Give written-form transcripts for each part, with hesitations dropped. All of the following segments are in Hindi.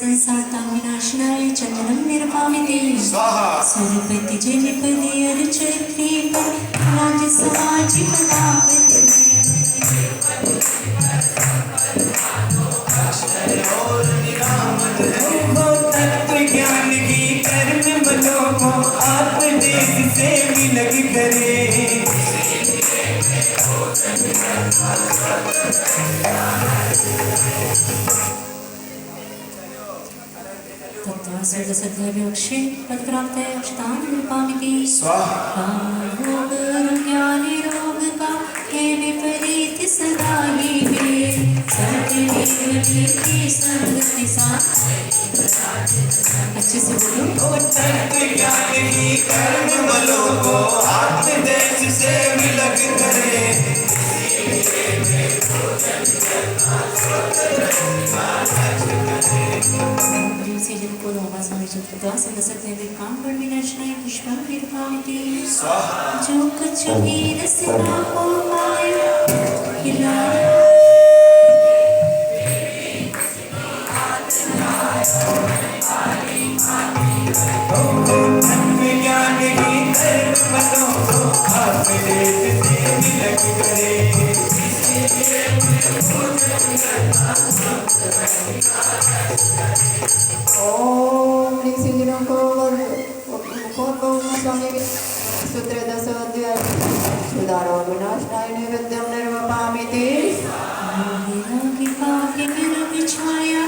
संसारताविनाशनाय चंदनं निर्वामिते सुरपति जनिपदे अर्चयित्री राजसमाजिपदापति तत्व ज्ञान की कर्म बलों को आप देश से विलग करे। तत्त्वासुरसद्यविवक्षे तत्प्राप्तये अक्षतां निपामिति स्वाहा हे विपरीत सदा ये संगति साथ अच्छे से बोलो। तत्व ज्ञान की कर्म बलों को आप देश से विलग करे। जो कुछ भी रसना हो पाए ज्ञान की कर्म बलों को आप देश से विलग करे। ओम ऋषिजनों को स्वामी सूत्र 10 अध्याय सुधारो विनाशनाय नैवेद्यं निर्वपामिति छाया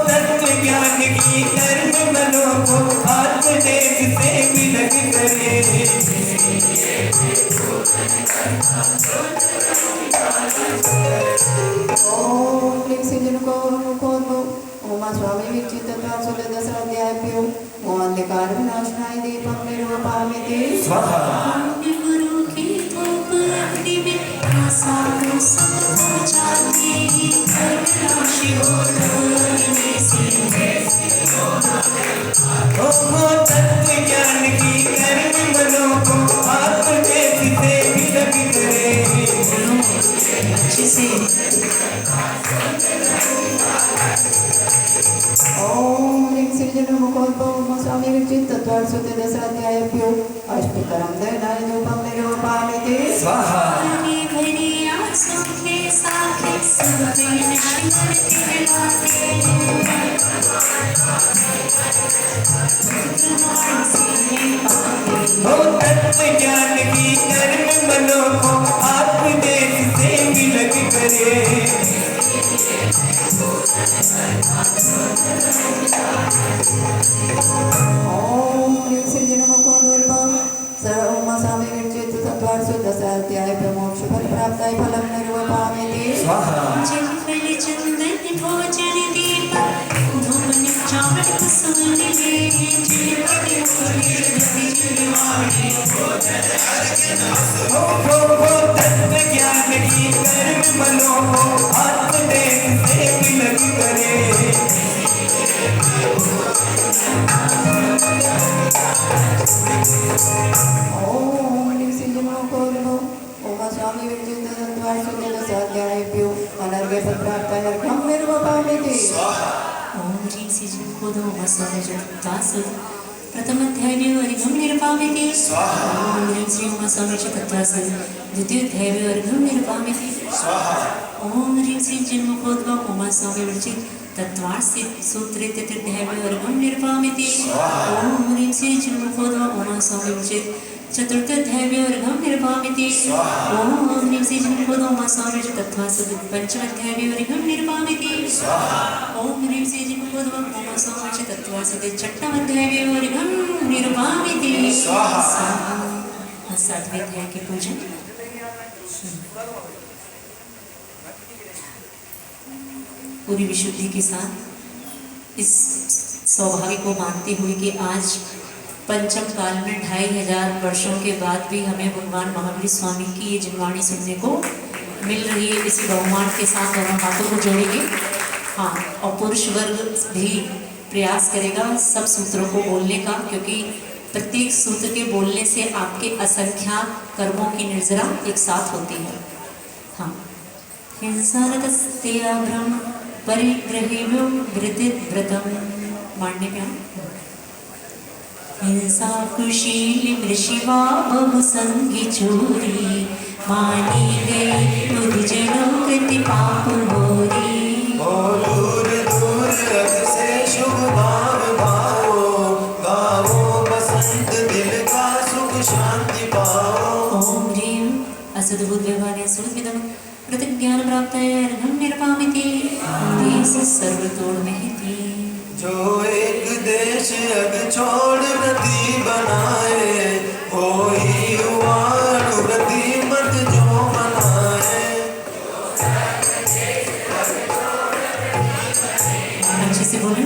तत्व ज्ञान की कर्म बलों को आत्मदेश से विलग करे। ओम ऋषिजनों को ओमा स्वामी विचित तत्व 10 अध्याय प्यो ओम अंधकार विनाशनाय दीपं निर्वपामिति गुरु की धूप अग्नि में साधु संत जाते करुणाशी तत्व ज्ञान की कर्म बलों को आत्मदेश से विलग करे। अच्छे से ओम ऋषिजनों को ओमा स्वामी विचित तत्व 10 अध्याय प्यो अष्टकरं दयनाय धूपं निर्वपामिति स्वाहा भरी भरी आंसू के साथे सुबह नशीन खिलाते तत्व ज्ञान की कर्म बलों को आत्मदेश से विलग करे। ओम ऋषिजनों को सर्वोमा स्वामी विचित तत्व 10 अध्याय प्यो मोक्ष फल प्राप्ताय फलं निर्वपामिति जिनफल चंदन भोजन दीप धूपन चावल सुने तत्व ज्ञान की कर्म बलों को आत्मदेश से विलग करे। ओम ऋषिजनों को ओमा स्वामी विचित तत्व 10 अध्याय प्यो अनर्घ्य फल प्राप्ताय अर्घ्यं निर्वपामिति ओम ह्रीं श्रीं जं कोदो मस्वामिजतास प्रथम अध्याय में अर्घ्यं निर्वामिति ओम ह्रीं श्रीं मस्वामिजतास द्वितीय अध्याय में अर्घ्यं निर्वामिति ओम ह्रीं श्रीं जं कोदो मस्वामिजतास तत्वार्षि सूत्रे तृतीय में अर्घ्यं निर्वामिति ओम ह्रीं श्रीं जं कोदो मस्वामिजतास चतुर्थ अध्याय में अर्घ्यं निर्वामिति ओम ह्रीं श्रीं जं कोदो मस्वामिजतास पंचम अध्याय में अर्घ्यं निर्वामिति ओम ह्रीं श्रीं जं कोदो मस्वामिजतास छठम अध्याय में अर्घ्यं निर्वामिति सातवें अध्याय के पूजन पूरी विशुद्धि के साथ इस सौभाग्य को मानते हुए कि आज पंचम काल में 2500 वर्षों के बाद भी हमें भगवान महावीर स्वामी की ये जिनवाणी सुनने को मिल रही है। इसी बहुमान के साथ दोनों हाथों को जोड़ेंगे। हाँ, और पुरुष वर्ग भी प्रयास करेगा सब सूत्रों को बोलने का, क्योंकि प्रत्येक सूत्र के बोलने से आपके असंख्यात कर्मों की निर्जरा एक साथ होती है। हाँ, हिंसारतस्त्याभ्रम परिग्रहेभ्यो वृतिव्रतम मांडने पे हम हिंसा कुशील मृषिवा बहुसंगी चोरी मानी गई बुद्धिजनों कृति पाप होरी। दूर दूर से शुभ भाव भावो गावो बसंत दिल का सुख शांति पाओ। ओम ह्रीं असद्भुत व्यवहारे सुरभिदम प्रतिज्ञान प्राप्ताय अर्घं निर्वामिति देश सर्वतोड़ महति। जो एक देश अग छोड़ व्रति बनाए होई व्रति मत जो मनाए। अच्छे से बोलें।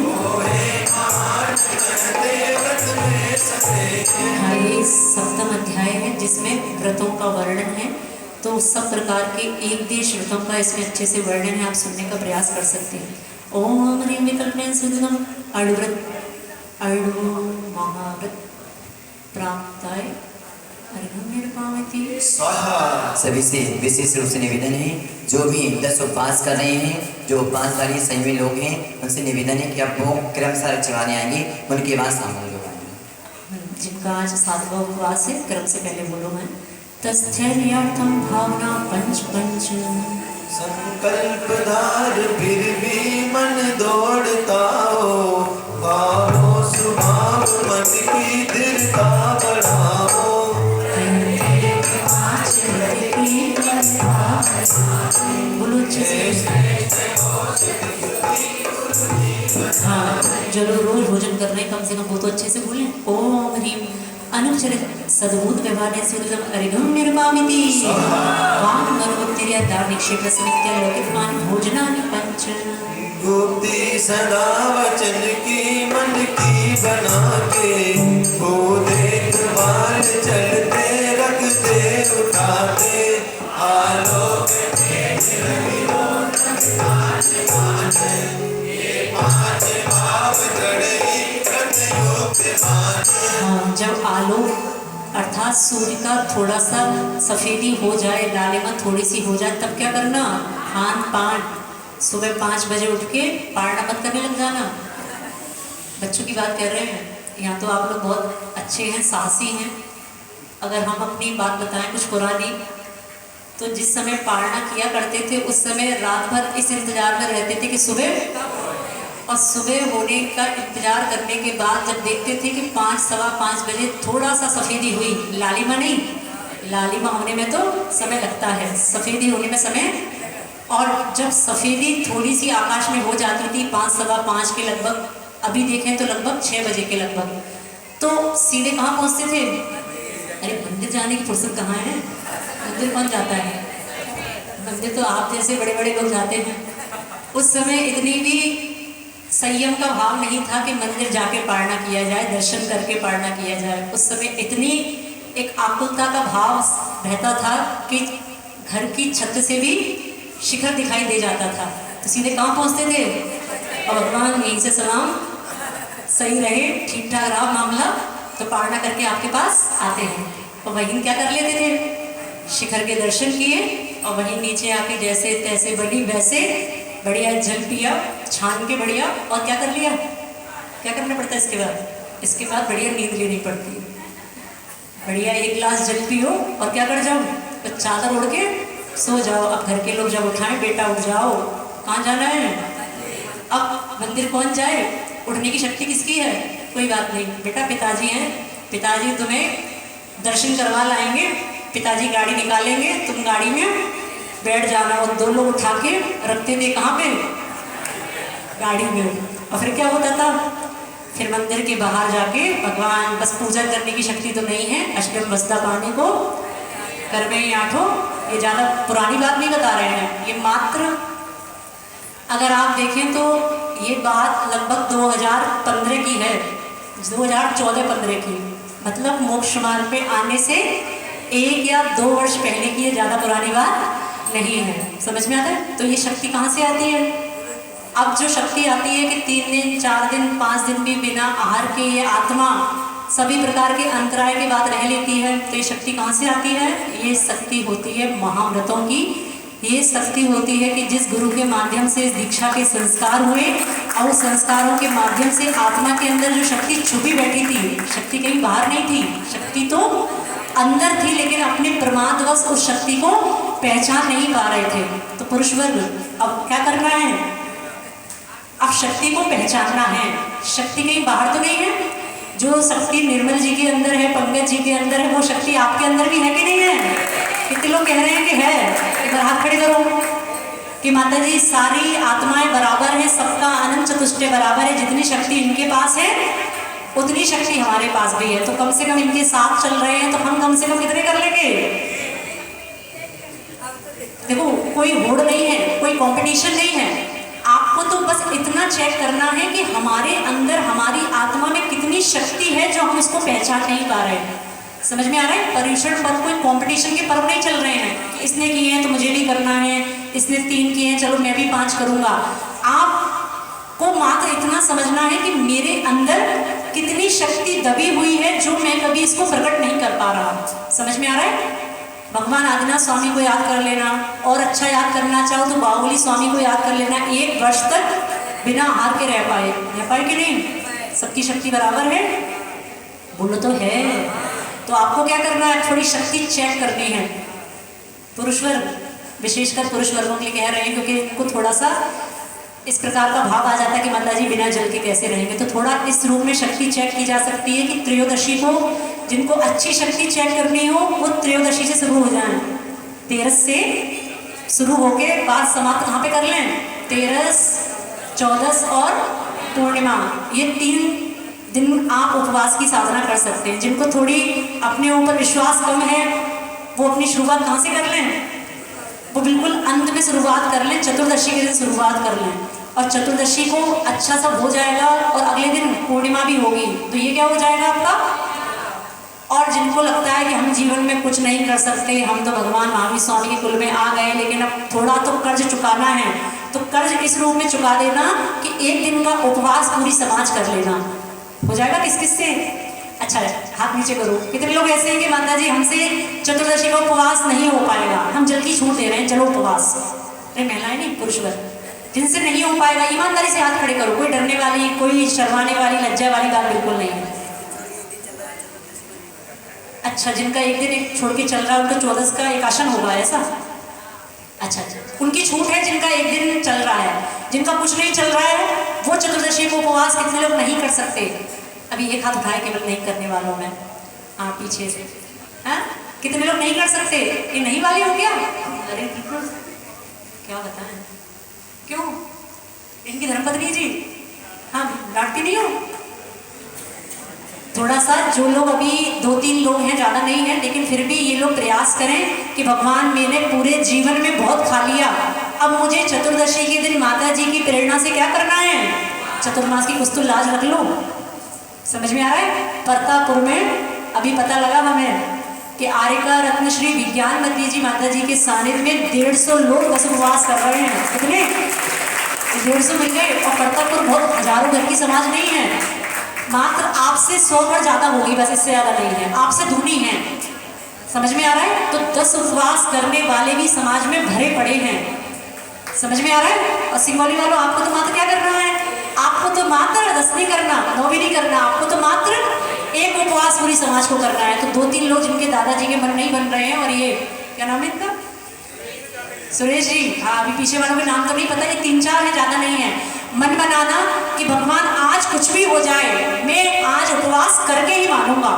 हाँ, ये सप्तम अध्याय है जिसमें व्रतों का वर्णन है। तो सब प्रकार के एक देश व्रतों का इसमें अच्छे से वर्णन है, आप सुनने का प्रयास कर सकते हैं। ओम ह्रीं विकल्पेन सुदुदम अणुव्रत अणु महाव्रत प्राप्ताय अर्घं निर्वामिति। स्वाहा। सभी से विशेष रूप से निवेदन है, जो भी 10 उपवास कर रहे हैं, जो उपवासधारी संयमी लोग हैं, उनसे निवेदन है कि अब वो क्रमशः चढ़ाने आएंगे, उनके बाद शामिल हो जाएंगे। जिनका आज 7वां उपवास है, क्रम से पहले बोलो मैं। तस्थैर्यार्थम भावना पंच पंच संकल्प धार फिर भी मन दौड़ता हो भावो स्वभाव मन की दृढ़ता बढ़ाओ। बोलो अच्छे से। हाँ, जो लोग रोज भोजन कर रहे हैं कम से कम वो तो अच्छे से बोलें। ओम ह्रीं अनुचरित सद्भूत व्यवहारे सुदृढ़ अर्घं निर्वामिति। वाम मनोवृत्तिर्या दार्ढ्य क्षेत्र समित्या लौकिकमान भोजनानि पंच। गुप्ति सदा वचन की मन की बना के वो देखभाल चलते रखते उठाते आलोक हाँ, जब आलोक अर्थात सूर्य का थोड़ा सा सफ़ेदी हो जाए, लालिमा थोड़ी सी हो जाए, तब क्या करना? खान पान सुबह 5 बजे उठ के पारना मत करने लग जाना। बच्चों की बात कर रहे हैं, यहाँ तो आप लोग बहुत अच्छे हैं, साहसी हैं। अगर हम अपनी बात बताएं कुछ पुरानी, तो जिस समय पारना किया करते थे उस समय रात भर इस इंतजार में रहते थे कि सुबह, और सुबह होने का इंतजार करने के बाद जब देखते थे कि 5 सवा 5 बजे थोड़ा सा सफ़ेदी हुई, लालिमा नहीं, लालिमा होने में तो समय लगता है, सफ़ेदी होने में समय, और जब सफ़ेदी थोड़ी सी आकाश में हो जाती थी 5 सवा 5 के लगभग, अभी देखें तो लगभग 6 बजे के लगभग, तो सीधे कहाँ पहुँचते थे? अरे मंदिर जाने की फुर्सत कहाँ है? मंदिर कौन जाता है? मंदिर तो आप जैसे बड़े बड़े लोग जाते हैं। उस समय इतनी भी संयम का भाव नहीं था कि मंदिर जाके पारना किया जाए, दर्शन करके पारना किया जाए। उस समय इतनी एक आकुलता का भाव रहता था कि घर की छत से भी शिखर दिखाई दे जाता था। तो सीधे कहाँ पहुँचते थे? और भगवान यहीं से सलाम, सही रहे, ठीक ठाक रहा मामला, तो पारना करके आपके पास आते हैं। और वहीं क्या कर लेते थे? शिखर के दर्शन किए और वहीं नीचे आके जैसे तैसे बनी वैसे बढ़िया जल पिया, छान के बढ़िया, और क्या कर लिया? क्या करना पड़ता है इसके बाद? इसके बाद बढ़िया नींद लेनी पड़ती है। बढ़िया 1 गिलास जल पियो और क्या कर जाओ? तो चादर ओढ़ के सो जाओ। अब घर के लोग जब उठाएं, बेटा उठ जाओ, कहाँ जाना है? अब मंदिर पहुँच जाए, उठने की शक्ति किसकी है? कोई बात नहीं बेटा, पिताजी हैं, पिताजी तुम्हें दर्शन करवा लाएंगे, पिताजी गाड़ी निकालेंगे, तुम गाड़ी में बैठ जाना। और 2 लोग उठा के रखते थे कहाँ पे? गाड़ी में। और फिर क्या होता था? फिर मंदिर के बाहर जाके भगवान, बस पूजा करने की शक्ति तो नहीं है, अष्टम बस्ता पाने को कर में ही आठो। ये ज़्यादा पुरानी बात नहीं बता रहे हैं, ये मात्र अगर आप देखें तो ये बात लगभग 2015 की है, 2014-15 की, मतलब मोक्ष मार्ग पे आने से 1 या 2 वर्ष पहले की, ये ज़्यादा पुरानी बात नहीं है। समझ में आता है? तो ये शक्ति कहाँ से आती है? अब जो शक्ति आती है कि 3 दिन 4 दिन 5 दिन भी बिना आहार के ये आत्मा सभी प्रकार के अंतराय की बात रह लेती है, तो ये शक्ति कहाँ से आती है? ये शक्ति होती है महाव्रतों की। ये शक्ति होती है कि जिस गुरु के माध्यम से इस दीक्षा के संस्कार हुए और उस संस्कारों के माध्यम से आत्मा के अंदर जो शक्ति छुपी बैठी थी, शक्ति कहीं बाहर नहीं थी, शक्ति तो अंदर थी, लेकिन अपने प्रमादवश उस शक्ति को पहचान नहीं पा रहे थे। तो पुरुष वर्ग अब क्या करना है? अब शक्ति को पहचानना है। शक्ति कहीं बाहर तो नहीं है। जो शक्ति निर्मल जी के अंदर है, पंकज जी के अंदर है, वो शक्ति आपके अंदर भी है कि नहीं है? कितने लोग कह रहे हैं कि है? एक बार हाथ खड़े करो कि माता जी सारी आत्माएं बराबर है, सबका अनंत चतुष्टय बराबर है। जितनी शक्ति इनके पास है उतनी शक्ति हमारे पास भी है। तो कम से कम इनके साथ चल रहे हैं तो हम कम से कम कितने कर लेंगे? देखो, कोई होड़ नहीं है, कोई कंपटीशन नहीं है। आपको तो बस इतना चेक करना है कि हमारे अंदर, हमारी आत्मा में कितनी शक्ति है जो हम इसको पहचान नहीं पा रहे हैं। समझ में आ रहा है? पर्युषण पर्व कोई कंपटीशन के पर्व नहीं चल रहे हैं कि इसने किए हैं तो मुझे भी करना है, इसने 3 किए हैं चलो मैं भी 5 करूंगा। आपको मात्र इतना समझना है कि मेरे अंदर कितनी शक्ति दबी हुई है जो मैं कभी इसको प्रकट नहीं कर पा रहा। समझ में आ रहा है? भगवान आदिनाथ स्वामी को याद कर लेना, और अच्छा याद करना चाहो तो बाहुबली स्वामी को याद कर लेना। 1 वर्ष तक बिना हार के रह पाए कि नहीं? सबकी शक्ति बराबर है? बोलो तो है। तो आपको क्या करना है? थोड़ी शक्ति चेक करनी है। पुरुष वर्ग, विशेषकर पुरुष वर्गों के लिए कह रहे हैं, क्योंकि इनको थोड़ा सा इस प्रकार का भाव आ जाता है कि माता जी बिना जल के कैसे रहेंगे। तो थोड़ा इस रूप में शक्ति चेक की जा सकती है कि त्रयोदशी को जिनको अच्छी शक्ति चेक करनी हो वो त्रयोदशी से शुरू हो जाए। 13 से शुरू होके बाद समाप्त कहाँ पे कर लें? 13, 14 और पूर्णिमा, ये 3 दिन आप उपवास की साधना कर सकते हैं। जिनको थोड़ी अपने ऊपर विश्वास कम है वो अपनी शुरुआत कहाँ से कर लें? वो बिल्कुल अंत में शुरुआत कर लें, चतुर्दशी के दिन शुरुआत कर लें, और चतुर्दशी को अच्छा सा हो जाएगा और अगले दिन पूर्णिमा भी होगी, तो ये क्या हो जाएगा आपका। और जिनको लगता है कि हम जीवन में कुछ नहीं कर सकते, हम तो भगवान महावीर स्वामी के कुल में आ गए, लेकिन अब थोड़ा तो कर्ज चुकाना है, तो कर्ज इस रूप में चुका देना कि 1 दिन का उपवास पूरी समाज कर लेना। हो जाएगा किस किस से? अच्छा, हाथ नीचे करो। कितने लोग ऐसे हैं कि माता जी हमसे चतुर्दशी का उपवास नहीं हो पाएगा, हम जल की छूट दे रहे हैं, चलो उपवास। अरे महिलाएं नहीं, पुरुष वर्ग जिनसे नहीं हो पाएगा, ईमानदारी से हाथ खड़े करो। कोई डरने वाली, कोई शर्माने वाली, लज्जा वाली बात बिल्कुल नहीं है। अच्छा, जिनका 1 दिन एक छोड़ के चल रहा है उनको 14 का एकादश होगा, ऐसा? अच्छा, उनकी छूट है। जिनका 1 दिन चल रहा है, जिनका कुछ नहीं चल रहा है, वो चतुर्दशी को उपवास कितने लोग नहीं कर सकते? अभी एक हाथ उठाए केवल नहीं करने वालों में। हाँ, पीछे से। हाँ, कितने लोग नहीं कर सकते? ये नहीं वाली हो क्या? अरे क्या बताएं, क्यों? इनकी धर्मपत्नी जी, हाँ, डांटती नहीं हो? थोड़ा सा जो लोग अभी 2-3 लोग हैं, ज़्यादा नहीं है, लेकिन फिर भी ये लोग प्रयास करें कि भगवान मैंने पूरे जीवन में बहुत खा लिया, अब मुझे चतुर्दशी के दिन माता जी की प्रेरणा से क्या करना है? चतुर्मास की कुछ तो लाज रख लो। समझ में आ रहा है? प्रतापपुर में अभी पता लगा हमें कि आर्यका रत्नश्री विज्ञानमती जी माता जी के सानिध्य में 150 लोग बस उपवास कर रहे हैं। कितने? 150 मिल गए। और प्रतापपुर बहुत हजारों घर की समाज नहीं है, मात्र आपसे 100 पर ज़्यादा होगी, बस इससे ज़्यादा नहीं है, आपसे दूनी है। समझ में आ रहा है? तो 10 उपवास करने वाले भी समाज में भरे पड़े हैं। समझ में आ रहा है? और सिंगौली वालों, आपको तो मात्र क्या करना है? आपको तो मात्र 10 नहीं करना, 9 भी नहीं करना, आपको तो मात्र 1 उपवास पूरी समाज को करना है। तो 2-3 लोग जिनके दादाजी के मन नहीं बन रहे हैं, और ये क्या नाम है इनका? सुरेश जी। हाँ, अभी पीछे वालों के नाम तो नहीं पता, ये 3-4 है, ज़्यादा नहीं है। मन बनाना कि भगवान आज कुछ भी हो जाए, मैं आज उपवास करके ही मानूंगा।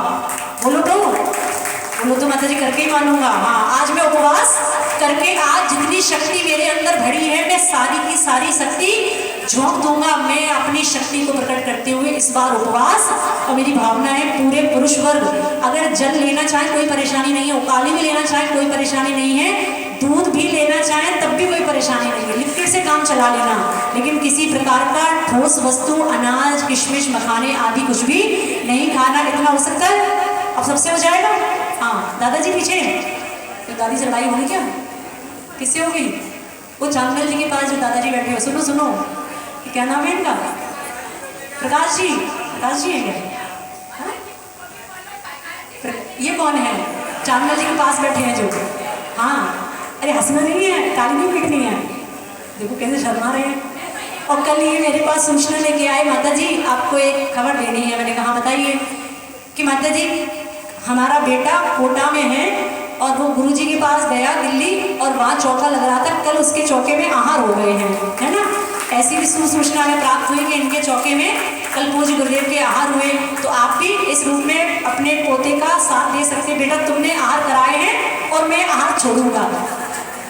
बोलो तो माता जी, करके ही मानूंगा। हाँ, आज मैं उपवास करके, आज जितनी शक्ति मेरे अंदर भरी है मैं सारी की सारी शक्ति झोंक दूंगा। मैं अपनी शक्ति को प्रकट करते हुए इस बार उपवास। और मेरी भावना है पूरे पुरुष वर्ग अगर जल लेना चाहे कोई परेशानी नहीं है, उकाली भी लेना चाहे कोई परेशानी नहीं है, दूध भी लेना चाहें तब भी कोई परेशानी नहीं है, लिक्विड से काम चला लेना, लेकिन किसी प्रकार का ठोस वस्तु, अनाज, किशमिश, मखाने आदि कुछ भी नहीं खाना। इतना हो सकता है? अब सबसे हो जाएगा। हाँ, दादाजी पीछे, तो दादी से लड़ाई होगी क्या? किससे होगी? वो चांदमेल जी के पास जो दादाजी बैठे हो, सुनो सुनो, क्या नाम है इनका? प्रकाश जी। प्रकाश जी है क्या? ये कौन है? चांदना जी के पास बैठे हैं जो। हाँ, अरे हंसना नहीं है, ताली नहीं पीटनी है। देखो कैसे शर्मा रहे हैं। और कल ये मेरे पास सूचना लेके आए, माता जी आपको एक खबर देनी है। मैंने कहा बताइए। कि माता जी हमारा बेटा कोटा में है और वो गुरुजी के पास गया दिल्ली और वहाँ चौका लग रहा था, कल उसके चौके में आहार हो गए हैं, है ना। ऐसी भी सूचना हमें प्राप्त हुई कि इनके चौके में कल पूज्य गुरुदेव के आहार हुए। तो आप भी इस रूप में अपने पोते का साथ दे सकते हैं। बेटा तुमने आहार कराए हैं और मैं आहार छोड़ूंगा,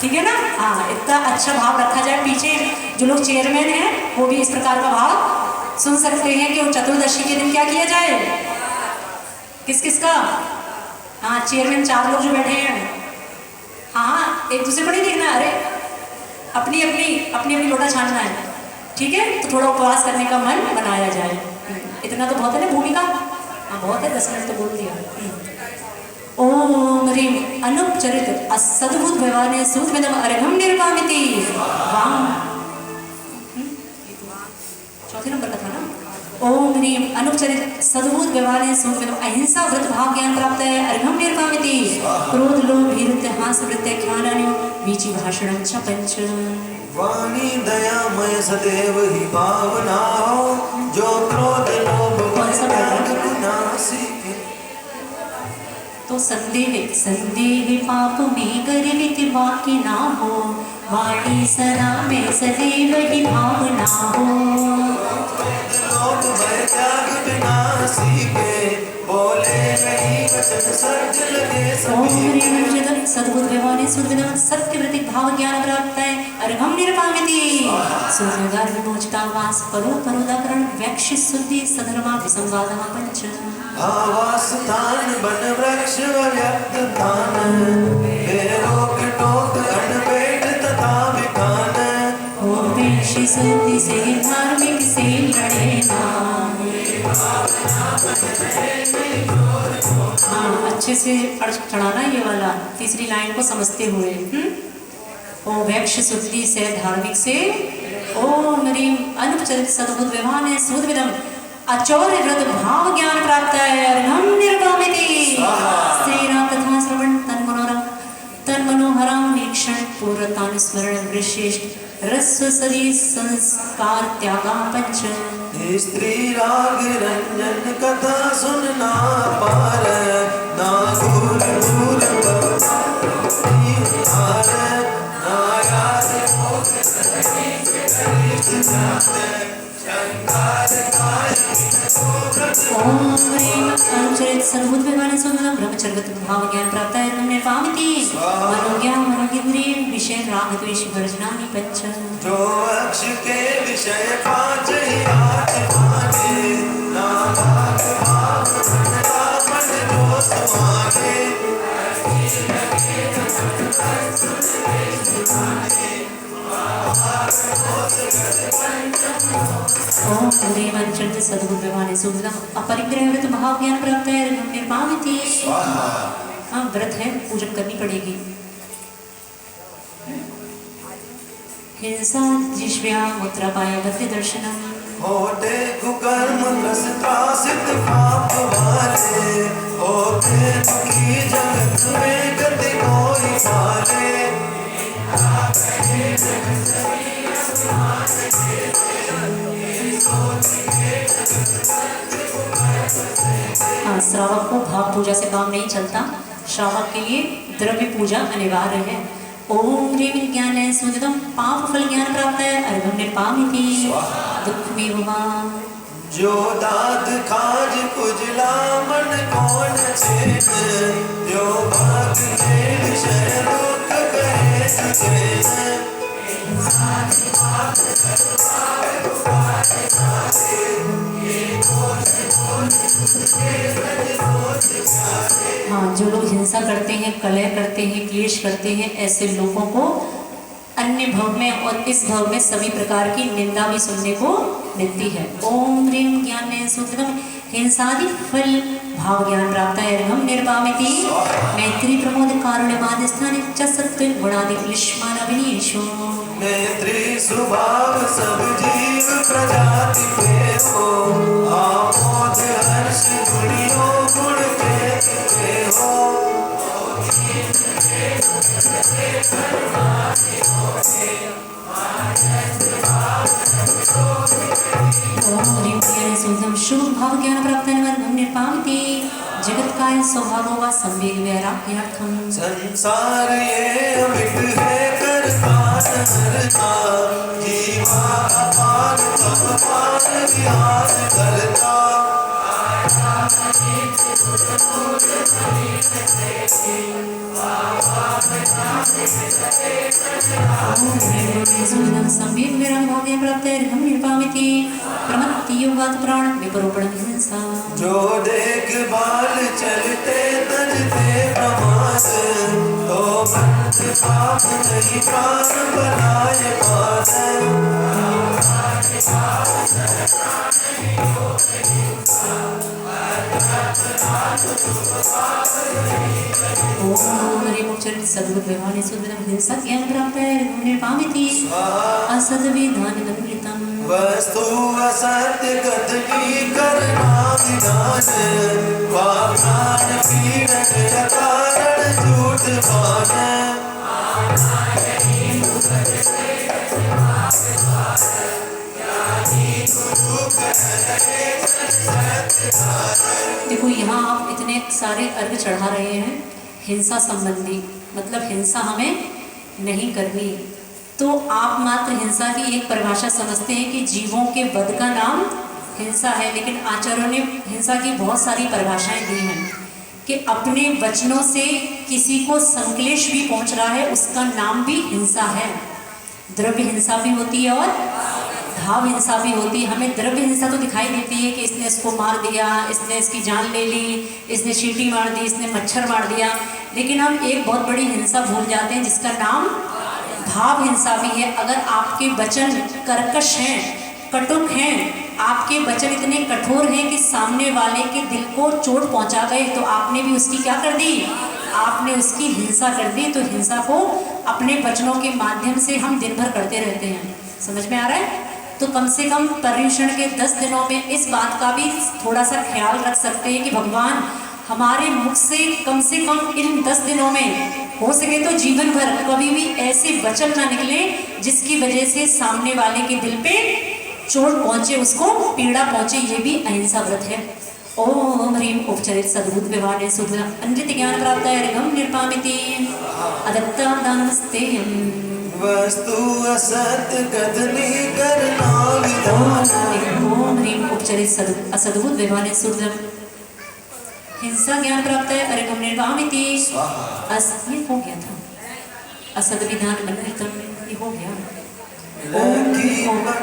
ठीक है ना। हाँ, इतना अच्छा भाव रखा जाए। पीछे जो लोग चेयरमैन हैं वो भी इस प्रकार का भाव सुन सकते हैं कि वो चतुर्दशी के दिन क्या किया जाए। किस किस का? हाँ, चेयरमैन 4 लोग जो बैठे हैं। हाँ, एक दूसरे को नहीं देखना। अरे अपनी अपनी लोटा छानना है, ठीक है। तो थोड़ा उपवास करने का मन बनाया जाए। इतना तो बहुत है ना भूमिका। हाँ बहुत है, 10 मिनट तो बोल दिया। ओम ह्रीं अनुपचरित असद्भुत भवाने सूक्ष्मदम अर्घम निर्वामिति। वाम चौथे नंबर का था ना। ओम ह्रीं अनुपचरित सद्भुत व्यवहारे सूक्ष्मदम अहिंसा व्रत भाव ज्ञान प्राप्त है अर्घम निर्वामिति। क्रोध लोभ भीरुत्य हास वृत्य ख्यानान्यो वीची भाषणम च पंच। वाणी दयामय सदैव ही भावना हो, जो क्रोध लोभ नासी। तो संदेह पाप में गर्वित वाक्य ना हो, वाणी सदा में सदैव ही भावना हो। लोभ भय त्याग विनाशी के, बोले नहीं वचन सत्य लगे सभी। सद्भुत व्यवहारे सुदविदम सत्यव्रति भाव ज्ञान प्राप्त है अर्घम निर्वामिति। सूर्यगार विमोचता वास परो परोदाकरण वैक्ष शुद्धि सधर्मा विसंवादः पंच। आवासस्थान बन वृक्ष व्यक्त स्थान, बेरोक टोक अनपेट तथा विकान। ओम वैक्ष शुद्धि से धार्मिक से लड़े ना। हाँ, अच्छे से चढ़ाना ये वाला तीसरी लाइन को समझते हुए। ओम वैक्ष शुद्धि से धार्मिक से। ओम ह्रीं अनुपचरित सद्भुत व्यवहारे सूदविदम अचौर्य व्रत भाव ज्ञान प्राप्त है अर्घम निर्वामिति। श्रीराम कथा श्रवण तन मनोहरम वीक्षण पूर्वतान स्मरण विशिष्ट रस्व सदी संस्कार त्यागा पंच। स्त्री राग रंजन कथा सुनना पार, ना भूल भूल ना याद ओम ह्रीं अनुचरित सद्भुत व्यवहारे सूदविदम ब्रह्मचर्यवत भाव ज्ञान प्राप्त है अर्घम निर्वामिति। मनोज्ञान मनोगिंद्रिय विषय राग द्वेष वर्जनानि पंच। जो अक्ष के विषय 5 ही 8 माने, ना भाग भाव मन जो सुहाने। ओम ह्रीं अनुचरित सद्भुत व्यवहारे सूदविदम अपरिग्रह व्रत भाव ज्ञान प्राप्त है अर्घम निर्वामिति। हाँ, व्रत है, पूजन करनी पड़ेगी। हिंसा जिष्व्या मुद्रापाय भक्ति दर्शनम। होते कुकर्म त्रासित पाप वाले, होते दुखी जगत में गति कोई पाले। हाँ, श्रावक को भाव पूजा से काम नहीं चलता। श्रावक के लिए द्रव्य पूजा अनिवार्य है। ओम ह्रीं ज्ञान सूदितम पाप फल ज्ञान प्राप्त है अर्घम निर्वामिति। दुख विभवा जो दाद खाज कुजला मन कौन चेत, जो भाग के विषय दुख करे सचेत। हाँ, जो लोग हिंसा करते हैं, कलह करते हैं, क्लेश करते हैं, ऐसे लोगों को अन्य भव में और इस भव में सभी प्रकार की निंदा भी सुनने को मिलती है। ओम ह्रीं ज्ञान सूत्रम हिंसादि फल भाव ज्ञान प्राप्त हम निर्वामिति मैत्री प्रमोद कारुण्य माध्यस्थान च सत्व गुणादि क्लिश्मान अभिनीशो मैत्री स्वभाव सब जीव प्रजाति पे हो आमोद हर्ष गुणियों गुण पे हो ओम ह्रीं क्लीं सुन्दं शुभ भाव ज्ञान प्राप्त निर्पामिति जगत कार्य स्वभावो वा संवेग वैराग्यार्थम संसार ये अमिट है करता हरता जीवा अपार तम पार विहार करता संवेग वैराग्य प्राप्त निर्पामिति प्रमत्ति योगात् प्राण विपरोपण हिंसा जो देखभाल चलते तजते प्रमाद तो बंध पाप नहीं प्राण बनाए पाद ओम हरि मुचरित सद्गुण व्यवहारे सुदृढ़ हिंसा ज्ञान प्राप्त निर्पामिति असद्विधान गम्यतम वस्तु असत्य कथनी करना विधान वाण पीड़न कारण झूठ मान देखो यहाँ आप इतने सारे अर्घ चढ़ा रहे हैं हिंसा संबंधी, मतलब हिंसा हमें नहीं करनी। तो आप मात्र हिंसा की एक परिभाषा समझते हैं कि जीवों के वध का नाम हिंसा है, लेकिन आचार्यों ने हिंसा की बहुत सारी परिभाषाएं दी हैं कि अपने वचनों से किसी को संक्लेश भी पहुंच रहा है उसका नाम भी हिंसा है। द्रव्य हिंसा भी होती है और भाव हिंसा भी होती है। हमें द्रव्य हिंसा तो दिखाई देती है कि इसने इसको मार दिया, इसने इसकी जान ले ली, इसने चींटी मार दी, इसने मच्छर मार दिया, लेकिन हम एक बहुत बड़ी हिंसा भूल जाते हैं जिसका नाम भाव हिंसा भी है। अगर आपके वचन कर्कश हैं, कटुक हैं, आपके वचन इतने कठोर हैं कि सामने वाले के दिल को चोट पहुंचा गए, तो आपने भी उसकी क्या कर दी, आपने उसकी हिंसा कर दी। तो हिंसा को अपने वचनों के माध्यम से हम दिन भर करते रहते हैं। समझ में आ रहा है? तो कम से कम पर्युषण के 10 दिनों में इस बात का भी थोड़ा सा ख्याल रख सकते हैं कि भगवान हमारे मुख से कम इन 10 दिनों में हो सके तो जीवन भर कभी भी ऐसे वचन ना निकले जिसकी वजह से सामने वाले के दिल पे चोट पहुंचे, उसको पीड़ा पहुंचे। ये भी अहिंसा व्रत है। ओम ह्रीं उपचरित सद्भुत विवादे सुध अनृत ज्ञान प्राप्त ऋगम निर्पामिति अदत्ता दानमस्ते वस्तु असत्य कथनी करना विधान। ओम ह्रीं उपचरित असद्भुत विवादे सुध हिंसा ज्ञान प्राप्त है अरिगम निर्वामिति। ये हो गया था असद विधान मनृतम, ये हो गया।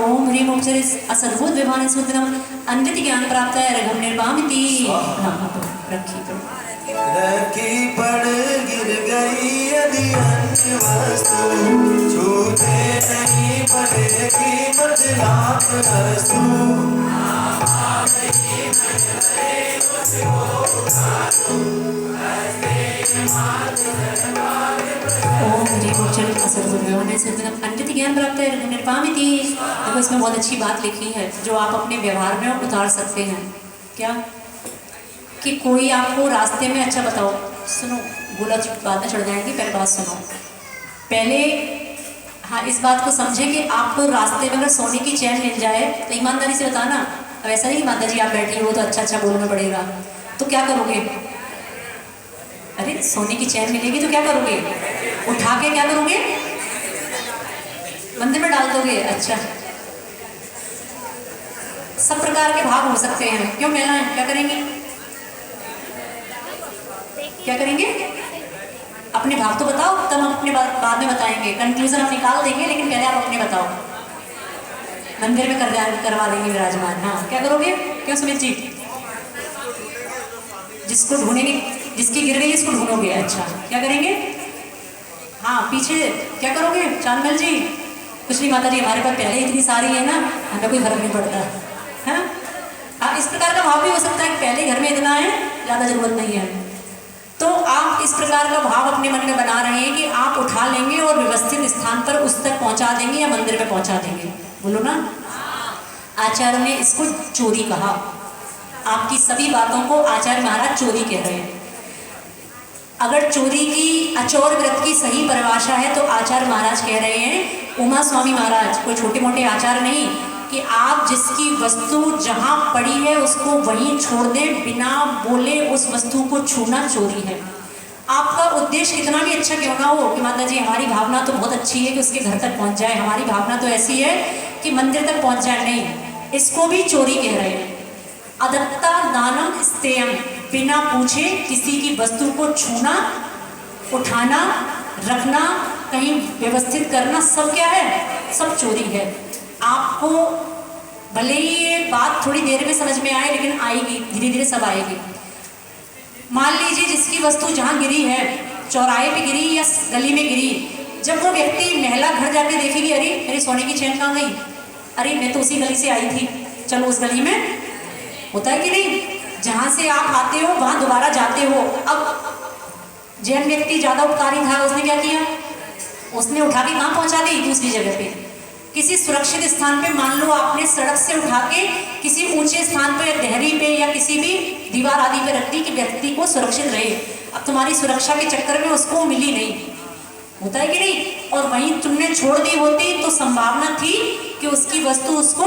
ओम ह्रीं उपचरित असद्भुत विवादे सुधम अनृत ज्ञान प्राप्त है अरिगम निर्वामिति। रखी पड़ गिर गई यदि अन्य वस्तु छूते नहीं पड़ेगी बदलाप वस्तु। ओम ह्रीं उपचरित असद्भुत विवादे सुधम अनृत ज्ञान प्राप्त है अरिगम निर्वामिति। देखो इसमें बहुत अच्छी बात लिखी है जो आप अपने व्यवहार में उतार सकते हैं। क्या कि कोई आपको रास्ते में, अच्छा बताओ, सुनो, बोला बाद में चढ़ जाएंगी, पहले बात सुनो। पहले हाँ इस बात को समझे कि आपको रास्ते में अगर सोने की चैन मिल जाए तो ईमानदारी से बताना। अब ऐसा नहीं माता जी आप बैठी हो तो अच्छा बोलना पड़ेगा, तो क्या करोगे? अरे सोने की चैन मिलेगी तो क्या करोगे? उठा के क्या करोगे? मंदिर में डाल दोगे। अच्छा, सब प्रकार के भाव हो सकते हैं। क्यों मेला है? क्या करेंगे? क्या करेंगे? अपने भाव तो बताओ, तब हम अपने बाद में बताएंगे। कंक्लूजन हम निकाल देंगे, लेकिन पहले आप अपने बताओ। मंदिर में करवा देंगे विराजमान। हाँ, क्या करोगे? क्यों सुमित जी? जिसको ढूंढेंगे, जिसकी गिर गई उसको ढूंढोगे। अच्छा, क्या करेंगे? हाँ, पीछे क्या करोगे? चांदमल जी कुछ नहीं माता जी, हमारे पास पहले इतनी सारी है ना, हमें कोई फर्क नहीं पड़ता है। हाँ, इस प्रकार का भाव भी हो सकता है कि पहले घर में इतना है ज़्यादा जरूरत नहीं है। तो आप इस प्रकार का भाव अपने मन में बना रहे हैं कि आप उठा लेंगे और व्यवस्थित स्थान पर उस तक पहुंचा देंगे या मंदिर में पहुंचा देंगे। बोलो ना। आचार्य ने इसको चोरी कहा। आपकी सभी बातों को आचार्य महाराज चोरी कह रहे हैं। अगर चोरी की, अचौर व्रत की सही परिभाषा है तो आचार्य महाराज कह रहे हैं, उमा स्वामी महाराज, कोई छोटे मोटे आचार्य नहीं, कि आप जिसकी वस्तु जहाँ पड़ी है उसको वहीं छोड़ दें, बिना बोले उस वस्तु को छूना चोरी है। आपका उद्देश्य कितना भी अच्छा क्यों ना हो कि माता जी हमारी भावना तो बहुत अच्छी है कि उसके घर तक पहुँच जाए, हमारी भावना तो ऐसी है कि मंदिर तक पहुँच जाए, नहीं, इसको भी चोरी कह रहे हैं। अदत्ता दानम स्तेयम, बिना पूछे किसी की वस्तु को छूना, उठाना, रखना, कहीं व्यवस्थित करना, सब क्या है? सब चोरी है। आपको भले ही ये बात थोड़ी देर में समझ में आए, लेकिन आएगी, धीरे धीरे सब आएगी। मान लीजिए जिसकी वस्तु जहाँ गिरी है, चौराहे पे गिरी या गली में गिरी, जब वो व्यक्ति महिला घर जाके देखेगी, अरे मेरी सोने की चैन कहाँ गई, अरे मैं तो उसी गली से आई थी, चलो उस गली में, होता है कि नहीं? जहाँ से आप आते हो वहाँ दोबारा जाते हो। अब जैन व्यक्ति ज़्यादा उपकारी था, उसने क्या किया? उसने उठा के कहाँ पहुँचा दी? दूसरी जगह पे, किसी सुरक्षित स्थान पे। मान लो आपने सड़क से उठा के किसी ऊंचे स्थान पे, देहरी पे या किसी भी दीवार आदि पे रख दी कि व्यक्ति को सुरक्षित रहे। अब तुम्हारी सुरक्षा के चक्कर में उसको मिली नहीं, होता है कि नहीं? और वहीं तुमने छोड़ दी होती तो संभावना थी कि उसकी वस्तु उसको,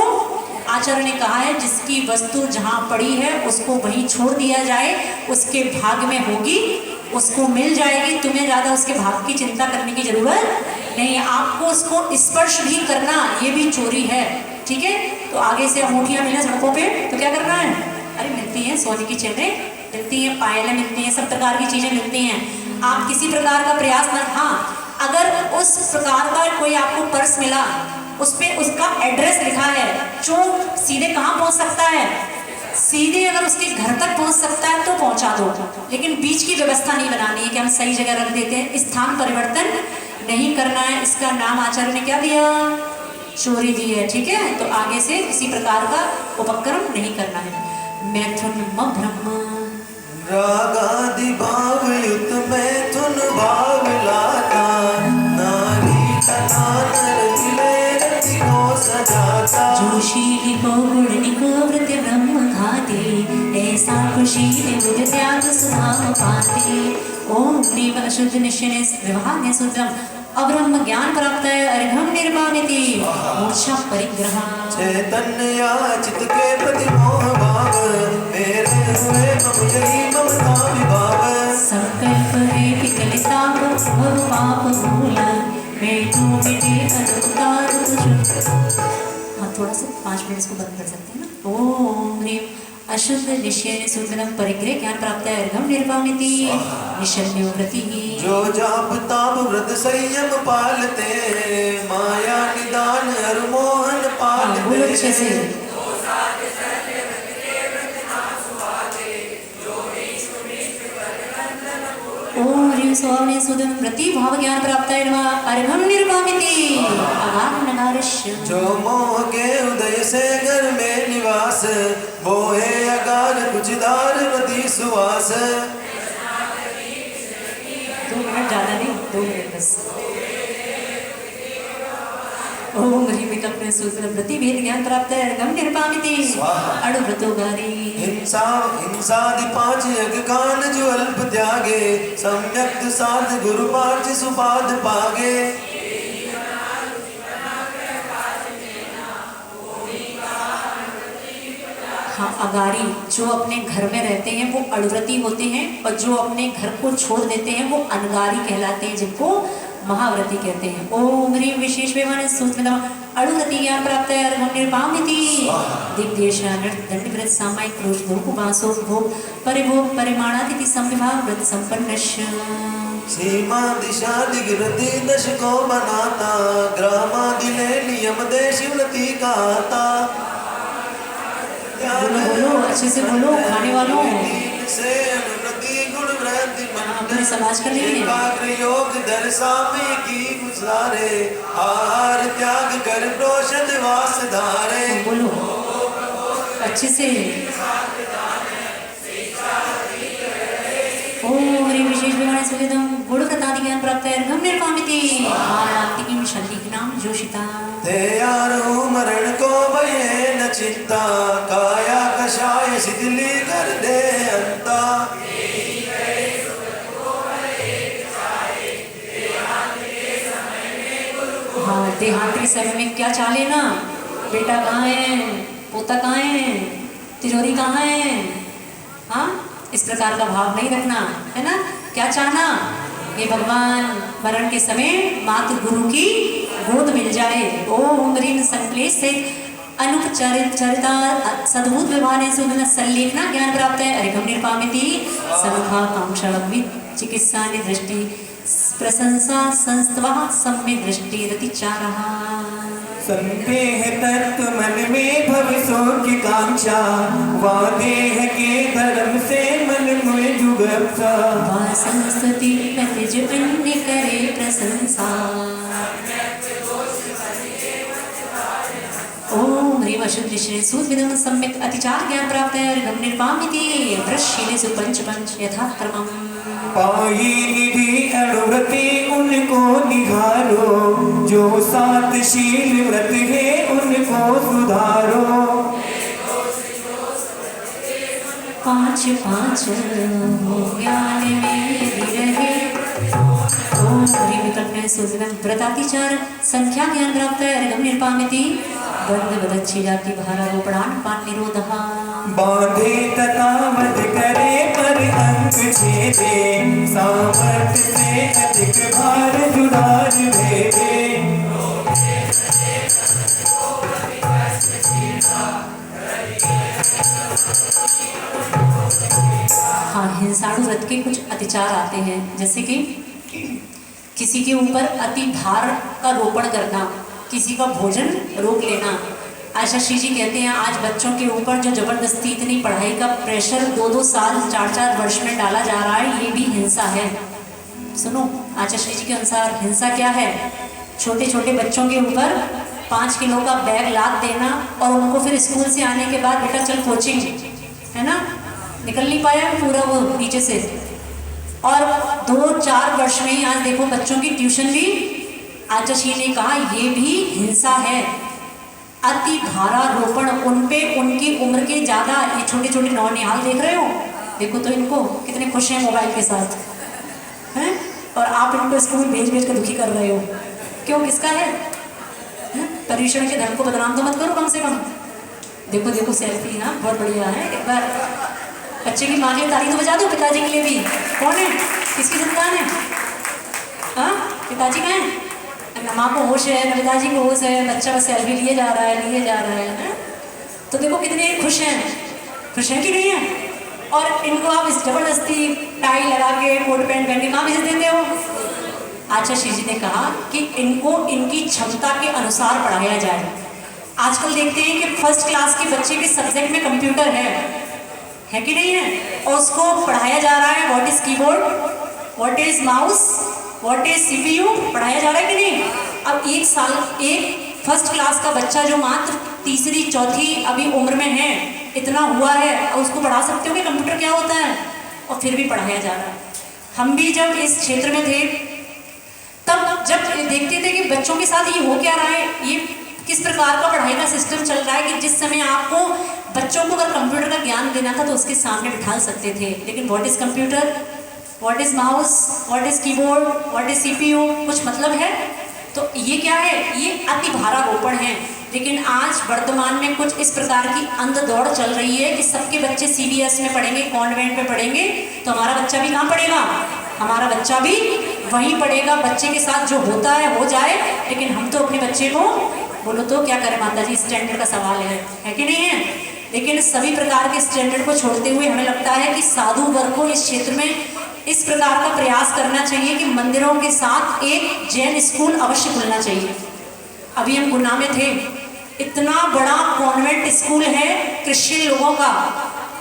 आचार्य ने कहा है जिसकी वस्तु जहाँ पड़ी है उसको वहीं छोड़ दिया जाए, उसके भाग में होगी, उसको मिल जाएगी। तुम्हें ज़्यादा उसके भाग की चिंता करने की जरूरत नहीं। आपको उसको स्पर्श भी करना ये भी चोरी है, ठीक है? तो आगे से अंगूठियाँ मिले सड़कों पे तो क्या करना है? अरे मिलती हैं, सोने की चेनें मिलती हैं, पायलें मिलती हैं, सब प्रकार की चीज़ें मिलती हैं। आप किसी प्रकार का प्रयास न, हाँ, अगर उस प्रकार का कोई आपको पर्स मिला, उस पर उसका एड्रेस लिखा है, जो सीधे कहाँ पहुँच सकता है? सीधे अगर उसके घर तक पहुँच सकता है तो पहुँचा दो, लेकिन बीच की व्यवस्था नहीं बनानी है कि हम सही जगह रख देते हैं। स्थान परिवर्तन नहीं करना है। इसका नाम आचार्य ने क्या दिया? चोरी दी है, ठीक है? तो आगे से किसी प्रकार का उपक्रम नहीं करना है। मैथुन ब्रह्म रागादि भाव युत मैथुन भाव लाता, नारी तथा नर मिले रति को सजाता। जो शील को गुण को वृत ब्रह्म खाते, ऐसा कुशील बुध त्याग स्वभाव पाते। ओम ह्रीं अशुद्ध निश्चय विभाग सूत्रम, अब्रह्म ज्ञान प्राप्त है, अर्घम निर्वामिति मूर्छा परिग्रह। चैतन्य चित के प्रति मोह भाव, मेरे हुए मम यही ममता विभाव। संकल्प है विकलिता भव पाप मूल, मैं तू मिटे अनुतार तुझ। हाँ, थोड़ा सा 5 मिनट इसको बंद कर सकते हैं ना। ओम ह्रीं अशुद्ध निश्चय सूत्रम परिग्रह ज्ञान प्राप्त है, अर्घम निर्वामिति निशल्यो व्रति। जो जाप ताप व्रत संयम पालते, माया निदान हर मोहन पालते। बोलो अच्छे से। ओम ह्रीं स्वामी सुदम व्रति भाव ज्ञान प्राप्त है, अर्घम निर्वामिति अगार नगारश्य। जो मोह के उदय से घर में निवास, वो है अगार कुछ दार वती सुवास। 2 मिनट ज़्यादा नहीं, 2 मिनट बस। ओम ह्रीं कल्पने सूत्र व्रति वेद ज्ञान प्राप्त है, अर्घम निर्वामिति अणुव्रतो गारी। हिंसादि 5 यज्ञ कान जो अल्प त्यागे, सम्यक साध गुरु पार्थ सुपाद पागे। हाँ, अगारी जो अपने घर में रहते हैं वो अणुव्रती होते हैं, और जो अपने घर को छोड़ देते हैं वो अनगारी कहलाते हैं, जिनको महाव्रती कहते हैं। ओम ह्रीं विशेष व्यवहार सूत्र अणुव्रति ज्ञान प्राप्त है, अर्घम निर्वामिति दिग्देशा दंड व्रत सामायिक क्रोध भोग वासो भोग परिभोग परिमाणातिथि संविभाग व्रत संपन्नस्य। सीमा दिशा दिग्रति दश को बनाता, ग्रामादि ने नियम देश व्रति कहता। बोलो बोलो अच्छे से बोलो, खाने वालों से अनुव्रति गुण वृद्धि अपने समाज कर लीजिए। एकाग्र योग दर्शा में की गुजारे, आहार त्याग कर प्रोषद वास धारे। बोलो अच्छे से। ओम ह्रीं विशेष विमाने सुविधम गुण प्रतादि ज्ञान प्राप्त अर्घम निर्वामिति आरतिकीं शल्लिकीनां जोषिता ते यारो मरण को भये न चिंता काया कषाय शिथिली कर दे अंता हाँ देहांत के समय में क्या चाले ना, बेटा कहाँ है, पोता कहाँ है, तिजोरी कहाँ है, हाँ इस प्रकार का भाव नहीं रखना है ना। क्या चाहना, ये भगवान मरण के समय मातृ गुरु की गोद मिल जाए। ओम ह्रीं संक्लेश से अनुपचरिता सद्भुत व्यवहार सुन सल्लेखना ज्ञान प्राप्त है। अरिकम निर्पामिति समुखा कांक्षा चिकित्सा दृष्टि प्रशंसा संस्तवा सम्य दृष्टि रतिचारः संदेह तत्व मन में भविष्यों की कांक्षा वादेह के धर्म से मन में जुगप्सा संस्तुति प्रतिज अन्य करे प्रशंसा। ओम ह्रीं अशुद्ध श्री सूद्विदम सम्यक अतिचार ज्ञान प्राप्त है। अर्घम निर्वामिति वृश्चिने सुपंच पंच यथा क्रमम् पाई निधि अणुव्रति उनको निहारो जो सात शील व्रत है उनको सुधारो। पाँच पाँच हो ज्ञान में विरहे। ओम ह्रीं विकल्पने सुविधम व्रतातिचार संख्या ज्ञान प्राप्त है। अर्घम निर्वामिति बंध बदच्छी जाति भारारोपणान पान निरोधः बांधे तथा वध करे पर अंक छेदे सामर्थ्य से अधिक भार जुड़ार भेदे। हाँ हिंसाणु व्रत के कुछ अतिचार आते हैं, जैसे कि किसी के ऊपर अति भार का रोपण करना, किसी का भोजन रोक लेना। आशा श्री जी कहते हैं आज बच्चों के ऊपर जो जबरदस्ती इतनी पढ़ाई का प्रेशर 2-2 साल 4-4 वर्ष में डाला जा रहा है, ये भी हिंसा है। सुनो आशा श्री जी के अनुसार हिंसा क्या है, छोटे छोटे बच्चों के ऊपर 5 किलो का बैग लाद देना और उनको फिर स्कूल से आने के बाद बेटा चल कोचिंग, है ना, निकल नहीं पाया पूरा वो नीचे से, और 2-4 वर्ष में ही आज देखो बच्चों की ट्यूशन भी। आशा श्री ने कहा ये भी हिंसा है। अति भारारोपण उन पे, उनकी उम्र के ज़्यादा, ये छोटे छोटे नौनिहाल देख रहे हो, देखो तो इनको कितने खुश हैं मोबाइल के साथ, हैं, और आप इनको स्कूल भेज भेज कर दुखी कर रहे हो। क्यों, किसका है? पर्यूषण के धर्म को बदनाम तो मत करो कम से कम। देखो देखो सेल्फी, हाँ बहुत बढ़िया है। एक बार बच्चे की माँ के लिए ताली तो बजा दो, पिताजी के लिए भी। कौन है, किसकी संतान है? हाँ पिताजी का है, न माँ को होश है न पिताजी को होश है, बच्चा बस सेल्फी लिए जा रहा है। तो देखो कितने खुश हैं कि नहीं है। और इनको आप इस जबरदस्ती टाई लगा के कोट पैंट पहन के कहाँ भेज देते हो? आशा श्री जी ने कहा कि इनको इनकी क्षमता के अनुसार पढ़ाया जाए। आजकल देखते हैं कि फर्स्ट क्लास के बच्चे के सब्जेक्ट में कंप्यूटर है कि नहीं है, और उसको पढ़ाया जा रहा है what is keyboard, what is mouse, what is CPU, पढ़ाया जा रहा है कि नहीं। अब एक फर्स्ट क्लास का बच्चा जो मात्र 3री-4थी अभी उम्र में है, इतना हुआ है, और उसको पढ़ा सकते हो कि कंप्यूटर क्या होता है, और फिर भी पढ़ाया जा रहा है। हम भी जब इस क्षेत्र में थे तब जब देखते थे कि बच्चों के साथ ये हो क्या रहा है, ये किस प्रकार का पढ़ाई का सिस्टम चल रहा है, कि जिस समय आपको बच्चों को अगर कंप्यूटर का ज्ञान देना था तो उसके सामने बिठा सकते थे, लेकिन what is computer, what is mouse, what is keyboard, what is CPU, कुछ मतलब है? तो ये क्या है, ये अति भारारोपण है। लेकिन आज वर्तमान में कुछ इस प्रकार की अंध दौड़ चल रही है कि सबके बच्चे CBS में पढ़ेंगे, कॉन्वेंट में पढ़ेंगे, तो हमारा बच्चा भी कहाँ पढ़ेगा? हमारा बच्चा भी वहीं पढ़ेगा। बच्चे के साथ जो होता है हो जाए, लेकिन हम तो अपने बच्चे को, बोलो तो क्या करें माता जी, स्टैंडर्ड का सवाल है कि नहीं है। लेकिन सभी प्रकार के स्टैंडर्ड को छोड़ते हुए हमें लगता है कि साधु वर्ग को इस क्षेत्र में इस प्रकार का प्रयास करना चाहिए कि मंदिरों के साथ एक जैन स्कूल अवश्य खुलना चाहिए। अभी हम गुना में थे, इतना बड़ा कॉन्वेंट स्कूल है क्रिश्चियन लोगों का,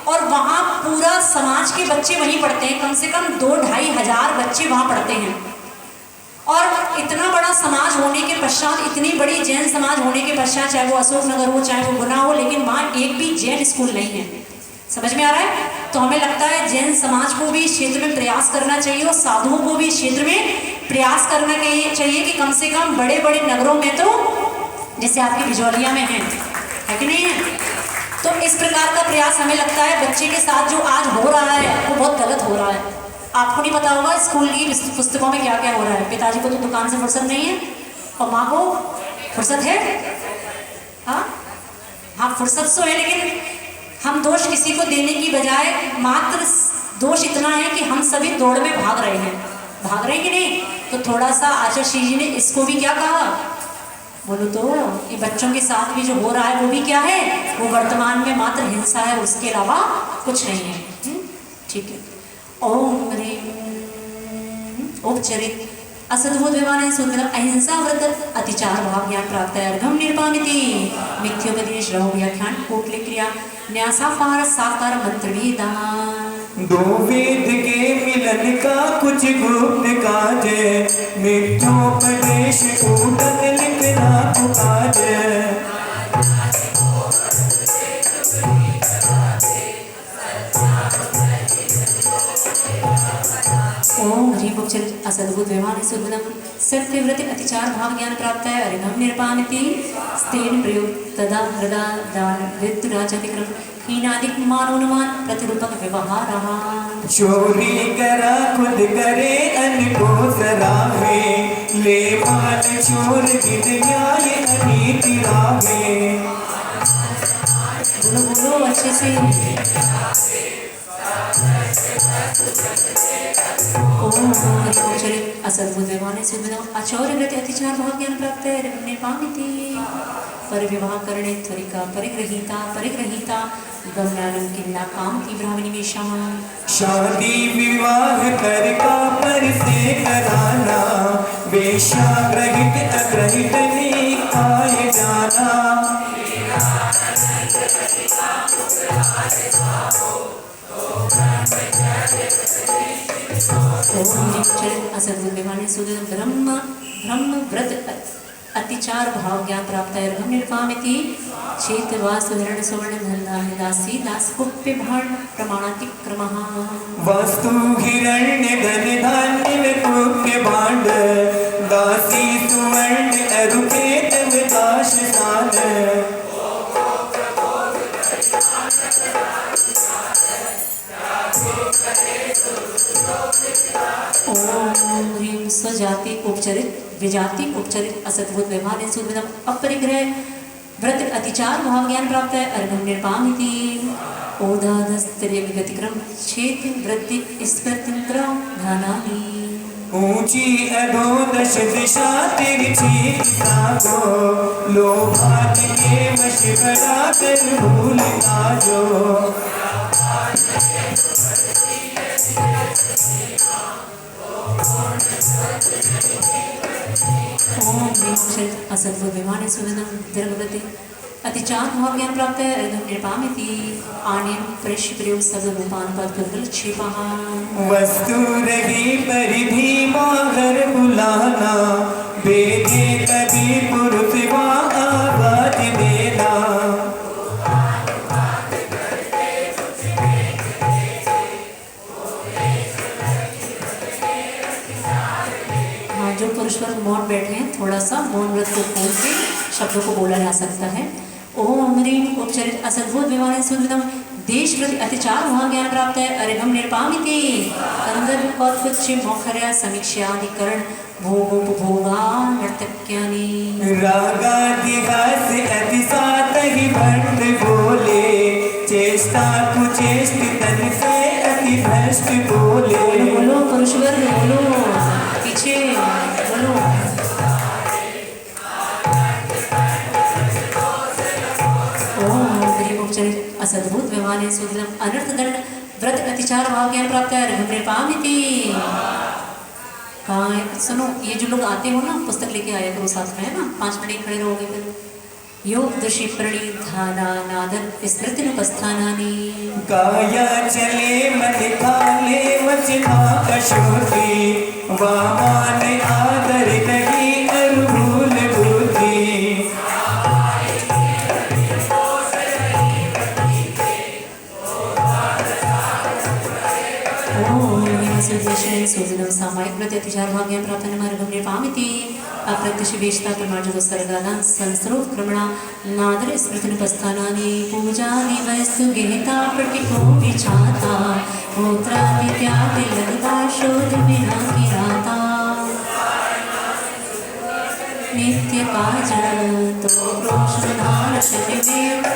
और वहाँ पूरा समाज के बच्चे वहीं पढ़ते हैं, कम से कम 2-2.5 हज़ार बच्चे वहाँ पढ़ते हैं। और इतना बड़ा समाज होने के पश्चात, इतनी बड़ी जैन समाज होने के पश्चात, चाहे वो अशोकनगर हो चाहे वो गुना हो, लेकिन वहाँ एक भी जैन स्कूल नहीं है। समझ में आ रहा है? तो हमें लगता है जैन समाज को भी इस क्षेत्र में प्रयास करना चाहिए और साधुओं को भी इस क्षेत्र में प्रयास करना चाहिए कि कम से कम बड़े बड़े नगरों में तो जैसे आपकी बिजौलिया में है कि नहीं है, तो इस प्रकार का प्रयास हमें लगता है बच्चे के साथ जो आज हो रहा है वो बहुत गलत हो रहा है। आपको नहीं पता होगा स्कूल की पुस्तकों में क्या क्या हो रहा है। पिताजी को तो दुकान से फुर्सत नहीं है और माँ को फुर्सत है। हाँ फुर्सत तो है, लेकिन हम दोष किसी को देने की बजाय मात्र दोष इतना है कि हम सभी दौड़ में भाग रहे हैं कि नहीं। तो थोड़ा सा आचार्य श्री जी ने इसको भी क्या कहा, बोलो तो ये बच्चों के साथ भी जो हो रहा है वो भी क्या है, वो वर्तमान में मात्र हिंसा है, उसके अलावा कुछ नहीं है। ठीक है। ओम ह्रीं औपचरित असद्भुत विमान सुंदर अहिंसा व्रत अतिचार भाव ज्ञान प्राप्त है अर्घम निर्पामिति मिथ्योपदेश रहो व्याख्यान कोटली क्रिया न्यासाकार साकार मंत्र विधान। दो वेद के मिलन का कुछ गुप्त काज, मिथ्योपदेश कूटन लिखना पुकाज। ओम ह्रीं औपचरित असद्भुत विमान सुदनम सत्य व्रत अतिचार भाव ज्ञान प्राप्त है अर्घम निर्पामिति स्तेन प्रयुक्त तदा हृदा दान विद्राजतिक्रम हीनादिक मानोनुमान प्रतिरूपक व्यवहार। चोरी करा खुद करे अन को सराहे, ले माल चोर गिन न्याय अनीति राहे। बोलो अच्छे से। ओम ह्रीं औपचरित असद्भुत विमान सुदनम अचौर्य व्रत अतिचार भाव ज्ञान प्राप्त है अर्घम निर्पामिति पर विवाह करणे त्वरिका परिग्रहीता गमनानं किन्ना कामति ब्राह्मणी वेशम। शादी विवाह कर का पर से कराना, वेश्याग्रहित अग्रहित ने आए जाना। ओम ह्रीं असद्भुत विमान सुदनम ब्रह्म व्रत अतिचार भाव ज्ञान प्राप्त है अर्घम निर्पामिति चेतवा सुधरण सुवर्ण धन दासी दास कुप्य भाण प्रमाणातिक्रमः। वस्तु हिरण्य धन धान्य कुप्य भांड, दासी सुवर्ण अरुकेत दास दान। ओम ह्रीं स्वजाति उपचरित विजाति उपचरित असद्भुत व्यवहार सुदनम अपरिग्रह व्रत अतिचार भाव ज्ञान प्राप्त है अर्घम निर्पामिति ओदादस्त्रिय व्यतिक्रम क्षेत्र वृत्ति स्मृतिंद्र धानानि। ऊंची अधोदश दिशा तिरछी दिशा को, लोभात के वश बड़ा कर भूलता जो। ओम ह्रीं औपचरित असद्भुत विमान सुदनम दीर्घवृत्ति अतिचार भाव ज्ञान प्राप्त है अर्घम निर्पामिति आनेन प्रश्य प्रयोग शब्द रूपानुपात पदगल क्षेपः। वस्तु रही परिधि बाहर बुलाना, बेदे कभी पुरुष आवाज देना। हाँ, जो पुरुष वर्ग मौन बैठे हैं थोड़ा सा मौन व्रत को खोल के शब्दों को बोला जा सकता है। ओम ह्रीं औपचरित असद्भुत विमान सुदनम देश प्रति अतिचार भाव ज्ञान प्राप्त है अर्घम निर्पामिति संदर्भ और कुछ मौखर्या समीक्षाधिकरण भोगोपभोगा नर्तक्यानि। रागादिहास अतिसात ही भंड बोले, चेष्टा कुचेष्ट तन से अति भ्रष्ट बोले। बोलो पुरुष वर्ग बोलो, पीछे बोलो। ओम ह्रीं औपचरित असद्भुत विमान सुदनम अनर्थ दंड व्रत अतिचार भाव ज्ञान प्राप्त है अर्घम निर्पामिति। हाँ सुनो, ये जो लोग आते हो ना पुस्तक लेके आया करो साथ में, है ना, 5 मिनट खड़े रहोगे फिर। योग दृषि प्रणिधाना नादन स्मृतिनुपस्थानानि। काया चले मन काले वचना अशुद्धि, वामान आदर नहीं अरुभूल बुद्धि। अतिचार भाग्यं प्राप्तनमार्गं निर्पामिति अप्रत्यक्ष वेशता प्रमार्जितो सर्गादान संस्रोत क्रमणा नादर स्मृतिनुपस्थानानि पूजानि वस्तु गेहिता प्रटिको विचाता होत्रादित्यादिललिता शोधविना किराता नित्यपाजतो प्रोषधान शतिमेव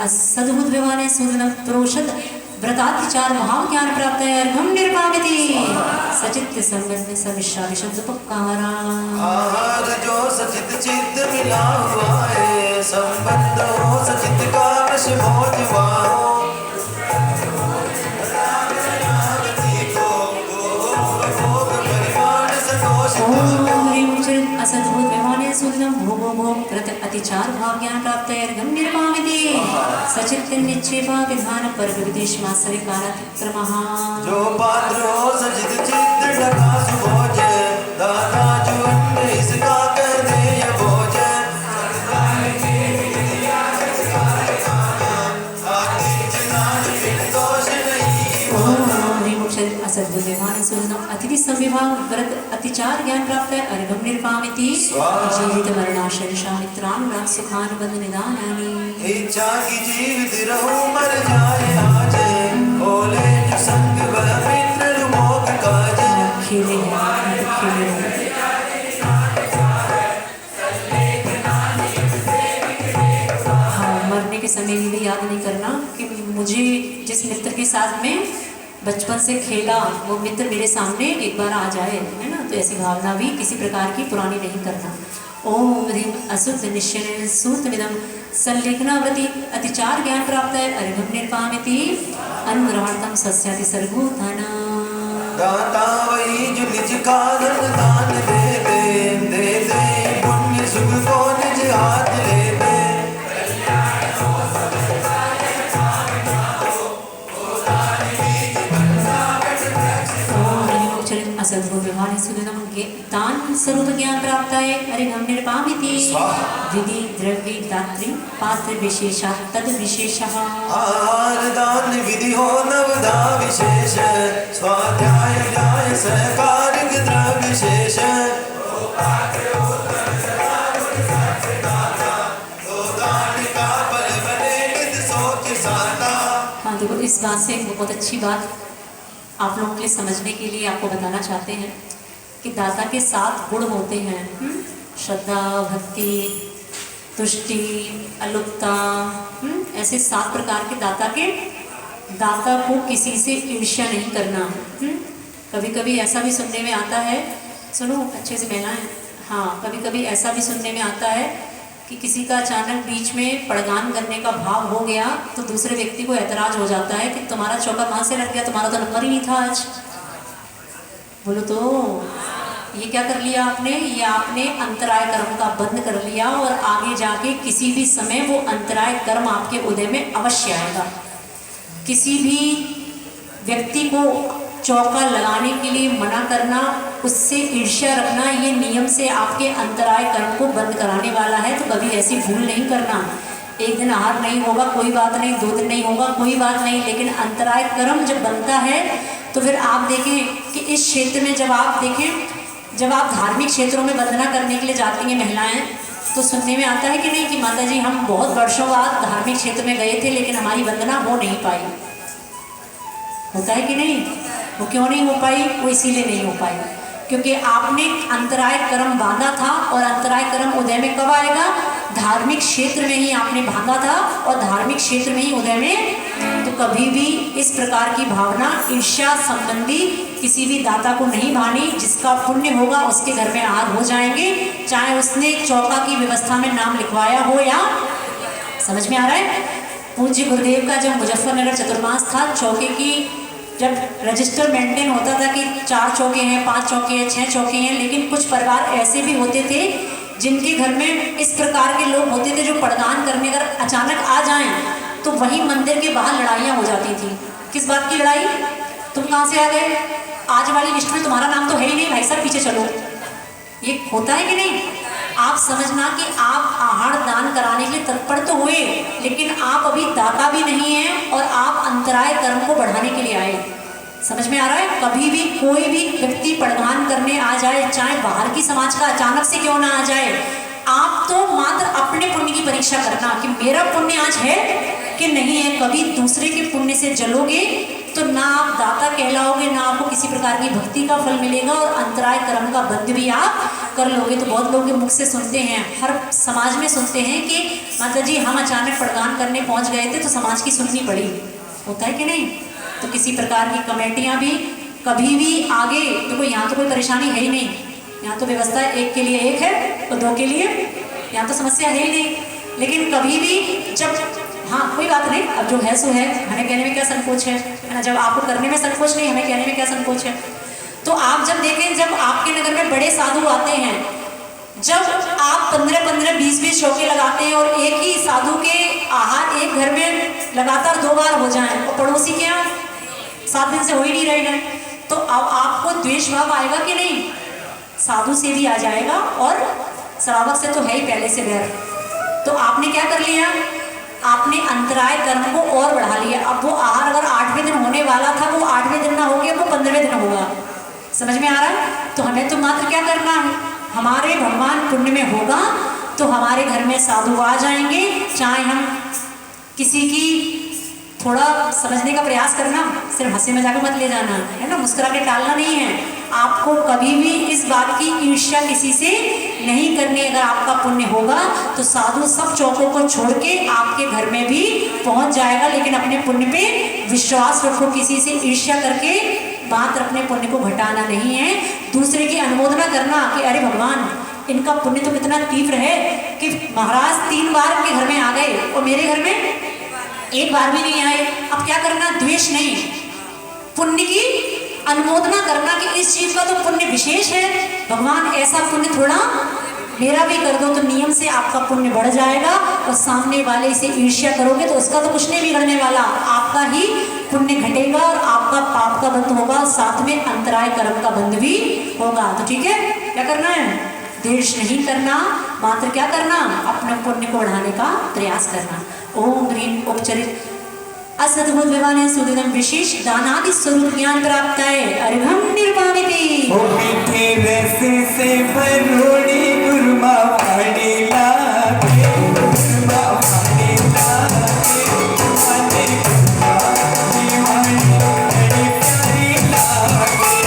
सद्भुत व्यवहार सुदन प्रोषद व्रतातिचार महाज्ञान प्राप्त अर्घम निर्वामिति सचित संबंध सविश्रादि शब्द पक्कारा आहार जो सचित चित्त मिला हुआ है संबंध हो सचित का वश भोजवा हो असद्भुत व्यवहार सुदनम भोगो भोग प्रत अतिचार भाव ज्ञान प्राप्त अर्घम निर्वामिति सचित निक्षेपा विधान पर विदेश मासरे कालक्रमः जो पात्र हो सचित चित्त ढका सुभोज दाता जुअन इसका कर दे ये भोज असद्भुत व्यवहार सुदनम अतिथि संविभाग व्रत अतिचार ज्ञान प्राप्त अर्घम निर्वामिति जीवित मरणाशय शामित्रान राग सुखान बंध निदानानि इच्छा की जीवित रहूं मर जाए आज ओले जो संग बल मित्र मोग काज खेले हैं खेले हैं हाँ मरने के समय ये भी याद नहीं करना कि मुझे जिस मित्र के साथ में बचपन से खेला वो मित्र मेरे सामने एक बार आ जाए, है ना। तो ऐसी भावना भी किसी प्रकार की पुरानी नहीं करना। ओम ह्रीं असुत निश्चय सूतमिदं संलेखनावृत्ति अतिचार ज्ञान प्राप्त है अर्घम निर्वामिति अनुग्रहणतम सस्याति सर्वभूताना दाता वही जो निज कारण दान दे दे पुण्य सुख को निज हाथ ले दे असद्भुत व्यवहार सुदनम दान स्वरूप ज्ञान प्राप्त है अर्घम निर्वामिति विधि द्रव्य दात्री पात्र विशेषा तद विशेषः आहार दान विधि हो नवदा विशेष स्वाध्याय न्याय सहकारिक द्रव्य विशेष हाँ देखो इस बात से एक बहुत अच्छी बात आप लोगों के लिए समझने के लिए आपको बताना चाहते हैं कि दाता के 7 गुण होते हैं। श्रद्धा, भक्ति, तुष्टि, अलुपता, ऐसे 7 प्रकार के दाता को किसी से ईर्ष्या नहीं करना। कभी कभी ऐसा भी सुनने में आता है, सुनो अच्छे से महिलाएं, हाँ कभी कभी ऐसा भी सुनने में आता है कि किसी का अचानक बीच में पड़गान करने का भाव हो गया तो दूसरे व्यक्ति को ऐतराज हो जाता है कि तुम्हारा चौका कहाँ से लग गया, तुम्हारा तो नंबर ही नहीं था आज। बोलो तो ये क्या कर लिया आपने, ये आपने अंतराय कर्म का बंद कर लिया और आगे जाके किसी भी समय वो अंतराय कर्म आपके उदय में अवश्य आएगा। किसी भी व्यक्ति को चौका लगाने के लिए मना करना, उससे ईर्ष्या रखना, ये नियम से आपके अंतराय कर्म को बंद कराने वाला है। तो कभी ऐसी भूल नहीं करना। एक दिन आहार नहीं होगा कोई बात नहीं, 2 दिन नहीं होगा कोई बात नहीं, लेकिन अंतराय कर्म जब बनता है तो फिर आप देखें कि इस क्षेत्र में जब आप धार्मिक क्षेत्रों में वंदना करने के लिए जाती हैं महिलाएं, तो सुनने में आता है कि नहीं कि माता जी हम बहुत वर्षों बाद धार्मिक क्षेत्र में गए थे लेकिन हमारी वंदना हो नहीं पाई। होता है कि नहीं? वो क्यों नहीं हो पाई? वो इसीलिए नहीं हो पाई क्योंकि आपने अंतराय कर्म बांधा था। और अंतराय कर्म उदय में कब आएगा? धार्मिक क्षेत्र में ही आपने बांधा था और धार्मिक क्षेत्र में ही उदय में। तो कभी भी इस प्रकार की भावना ईर्ष्या संबंधी किसी भी दाता को नहीं भानी। जिसका पुण्य होगा उसके घर में आहार हो जाएंगे, चाहे उसने चौका की व्यवस्था में नाम लिखवाया हो या। समझ में आ रहा है? पूज्य गुरुदेव का जब मुजफ्फरनगर चतुर्मास था, चौके की जब रजिस्टर मेंटेन होता था कि 4 चौके हैं, 5 चौके हैं, 6 चौके हैं, लेकिन कुछ परिवार ऐसे भी होते थे जिनके घर में इस प्रकार के लोग होते थे जो पड़गान करने अगर अचानक आ जाएं तो वहीं मंदिर के बाहर लड़ाइयाँ हो जाती थी। किस बात की लड़ाई? तुम कहाँ से आ गए? आज वाली लिस्ट में तुम्हारा नाम तो है ही नहीं, भाई साहब पीछे चलो। ये होता है कि नहीं? आप समझना कि आप आहार दान कराने के लिए तत्पर तो हुए, लेकिन आप अभी दाता भी नहीं हैं और आप अंतराय कर्म को बढ़ाने के लिए आए। समझ में आ रहा है? कभी भी कोई भी व्यक्ति पड़गान करने आ जाए, चाहे बाहर की समाज का अचानक से क्यों ना आ जाए, आप तो मात्र अपने पुण्य की परीक्षा करना कि मेरा पुण्य आज है कि नहीं है। कभी दूसरे के पुण्य से जलोगे तो ना आप दाता कहलाओगे, ना आपको किसी प्रकार की भक्ति का फल मिलेगा, और अंतराय कर्म का बंध भी आप कर लोगे। तो बहुत लोग मुख से सुनते हैं, हर समाज में सुनते हैं कि माता जी हम अचानक पड़गान करने पहुंच गए थे तो समाज की सुननी पड़ी। होता है कि नहीं? तो किसी प्रकार की कमेटियां भी कभी भी आगे देखो, यहाँ तो कोई परेशानी है ही नहीं, यहाँ तो व्यवस्था एक के लिए एक है और दो के लिए, यहाँ तो समस्या है ही नहीं। लेकिन कभी भी जब, हाँ कोई बात नहीं, अब जो है सो है, हमें कहने में क्या संकोच है ना? जब आपको करने में संकोच नहीं, हमें कहने में क्या संकोच है? तो आप जब देखें, जब आपके नगर में बड़े साधु आते हैं, जब आप 15-15, 20-20 चौके लगाते हैं और एक ही साधु के आहार एक घर में लगातार 2 बार हो जाएं और पड़ोसी के यहाँ 7 दिन से हो ही नहीं रहे हैं, तो अब आपको द्वेष भाव आएगा कि नहीं? साधु से भी आ जाएगा और श्रावक से तो है ही पहले से बैर। तो आपने क्या कर लिया? आपने अंतराय कर्म को और बढ़ा लिया। अब वो आहार अगर 8वें दिन होने वाला था, वो 8वें दिन ना हो गया, वो 15वें दिन होगा। समझ में आ रहा है? तो हमें तो मात्र क्या करना है, हमारे भगवान पुण्य में होगा तो हमारे घर में साधु आ जाएंगे। चाहे हम किसी की थोड़ा समझने का प्रयास करना, सिर्फ हंसी मजाक में मत ले जाना है ना, मुस्कुरा के टालना नहीं है। आपको कभी भी इस बात की ईर्ष्या किसी से नहीं करनी। अगर आपका पुण्य होगा तो साधु सब चौकों को छोड़ के आपके घर में भी पहुंच जाएगा। लेकिन अपने पुण्य पे विश्वास रखो, किसी से ईर्ष्या करके मात्र अपने पुण्य को घटाना नहीं है। दूसरे की अनुमोदना करना कि अरे भगवान इनका पुण्य तो कितना तीव्र है कि महाराज 3 बार इनके घर में आ गए और मेरे घर में 1 बार भी नहीं आए। अब क्या करना? द्वेष नहीं, पुण्य की अनुमोदना करना कि इस चीज का तो पुण्य विशेष है, भगवान ऐसा पुण्य थोड़ा मेरा भी कर दो। तो नियम से आपका पुण्य बढ़ जाएगा और सामने वाले से ईर्ष्या करोगे तो उसका तो कुछ नहीं बिगड़ने वाला, आपका ही पुण्य घटेगा और आपका पाप का बंध होगा, साथ में अंतराय कर्म का बंध भी होगा। तो ठीक है, क्या करना है? द्वेष नहीं करना, मात्र क्या करना? अपने पुण्य को बढ़ाने का प्रयास करना। ओम ह्रीं उपचरित असद्भुत विवाने सुदिनम विशेष दानादि स्वरूप ज्ञान प्राप्त है अर्घम निर्वाणिति। ओ मीठे रस से भरोड़ी गुरमा वाणी लागे, गुरमा वाणी लागे, वाणी वाणी बड़ी प्यारी लागे।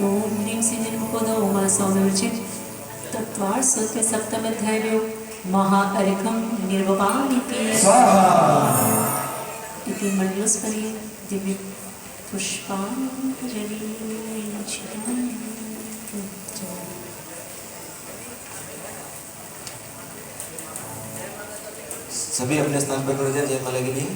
ओम ह्रीं सिंधुपदो उमा सौम्यचित तत्वार सूत्र सप्तम अध्याय महाअर्घम निर्वपामिति इति मंडलस्परि दिव्य पुष्पांजलि। सभी अपने स्थान पर खड़े हो जाए जयमाला के लिए।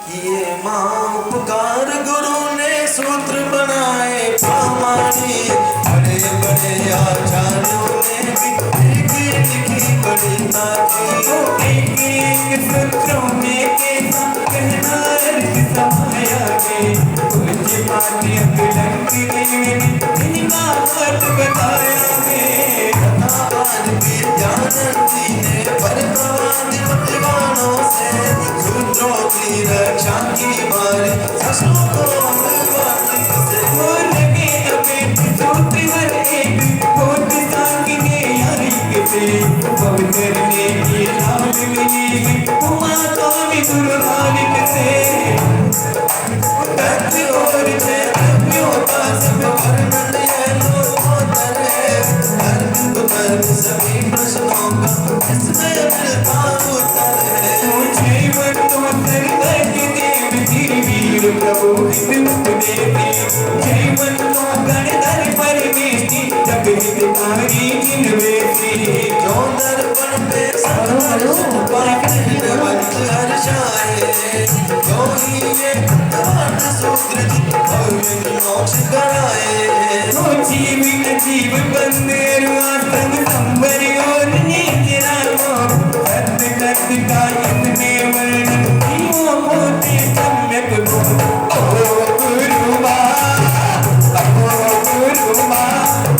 किए माँ उपकार गुरु ने सूत्र बनाए प्रामाणी, बड़े बड़े आचार्यों ने भी लिखी बड़ी ताकी। एक सूत्रों में कैसा कहना अर्थ समाया गे, कुछ बातें अकलंक इनका अर्थ बताया गे। आज विद्यानंदी ने परप्रवादित गानों से सूत्रों की रक्षा की मारी ससुरों को अनुवादित से। वो लगे अपेट सूत्र हर एक कोट साकिने यारिक से, बहुत करने की लाभ मिलेगी उमा स्वामी गुरुनानक से। तथ्य और चैतन्यों का सब वर्णन है लोकोत्तर है, धर्म तो धर्म सभी प्रश्नों का इसमें मिलता उत्तर प्रभु हित उपदेती जय मन तो गणधर परमेष्टि जग हितकारी जिनवेती जो दर्पण पे संत हर्षाए जो ही ये धर्म सुकृत भव्य मोक्ष कराए तो जीवित जीव बंदेरु आसन संबर और नीचरा को सत्य सत्य का इतने वर्ण जीवों होते सम्यक गुण ओ गुरुमा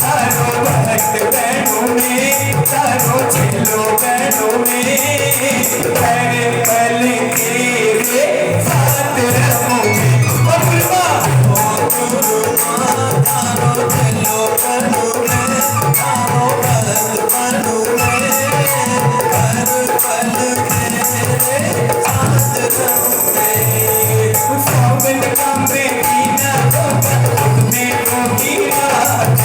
तारो भक्त बहनों में तारो चलो बहनों में तेरे पल तेरे साथ रहूंगी ओ गुरुमा तारो चलो करो में तारो भक्त बनो में हर पल तेरे साथ रहूंगे सावन का महीना होगा में होगी रात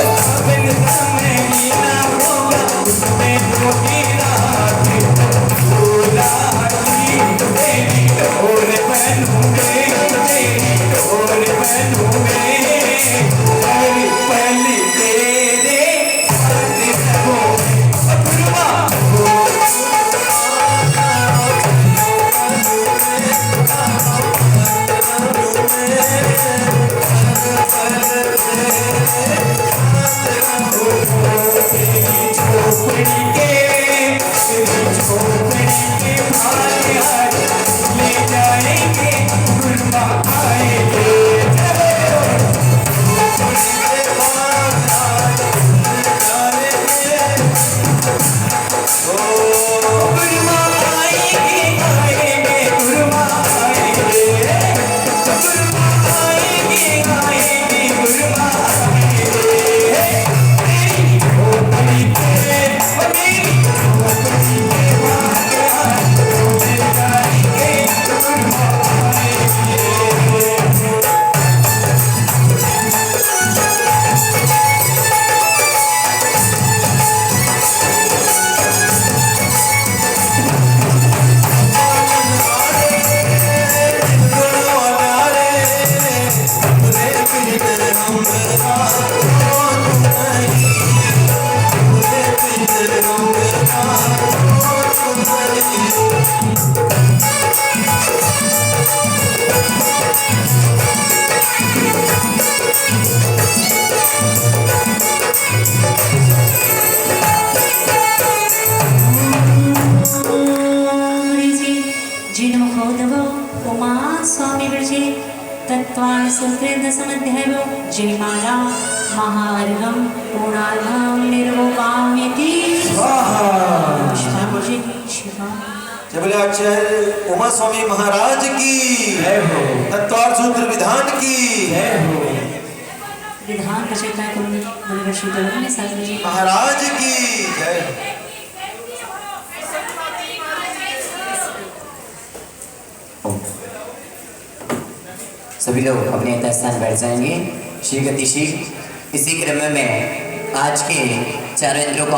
सावन का महीना होगा उसमें होगी रात तेरी ढोल बनूंगे तेरी ढोल बनूंगे हर पल तेरे साथ रहूंगे गुरुमा झोपड़ी के भाई हाथ ले जाएंगे गुरुमा आएंगे गुरुमा आएंगे आएंगे गुरुमा आएंगे गुरुमा आएंगे आएंगे गुरुमा आएंगे तेरी झोपड़ी के मेरी झोपड़ी के भाई हाथ ले जाएंगे गुरुमा आएंगे जिनो खोदवो उमा स्वामी विरजे तत्वान सूत्रेन्द्र समध्यायो जयमाला महार्घम पूर्णार्घम निर्वोकाम्यति पुष्पांजलि शिवा जय बोले आचार्य उमा स्वामी महाराज की तत्वार सूत्र विधान की विधान रचयिता कुंड मुनिवर्षि गरुड़ सागर जी महाराज की जय। सभी लोग अपने यथा स्थान बैठ जाएंगे। श्री गतिशील इसी क्रम में आज के चारों इंद्रों को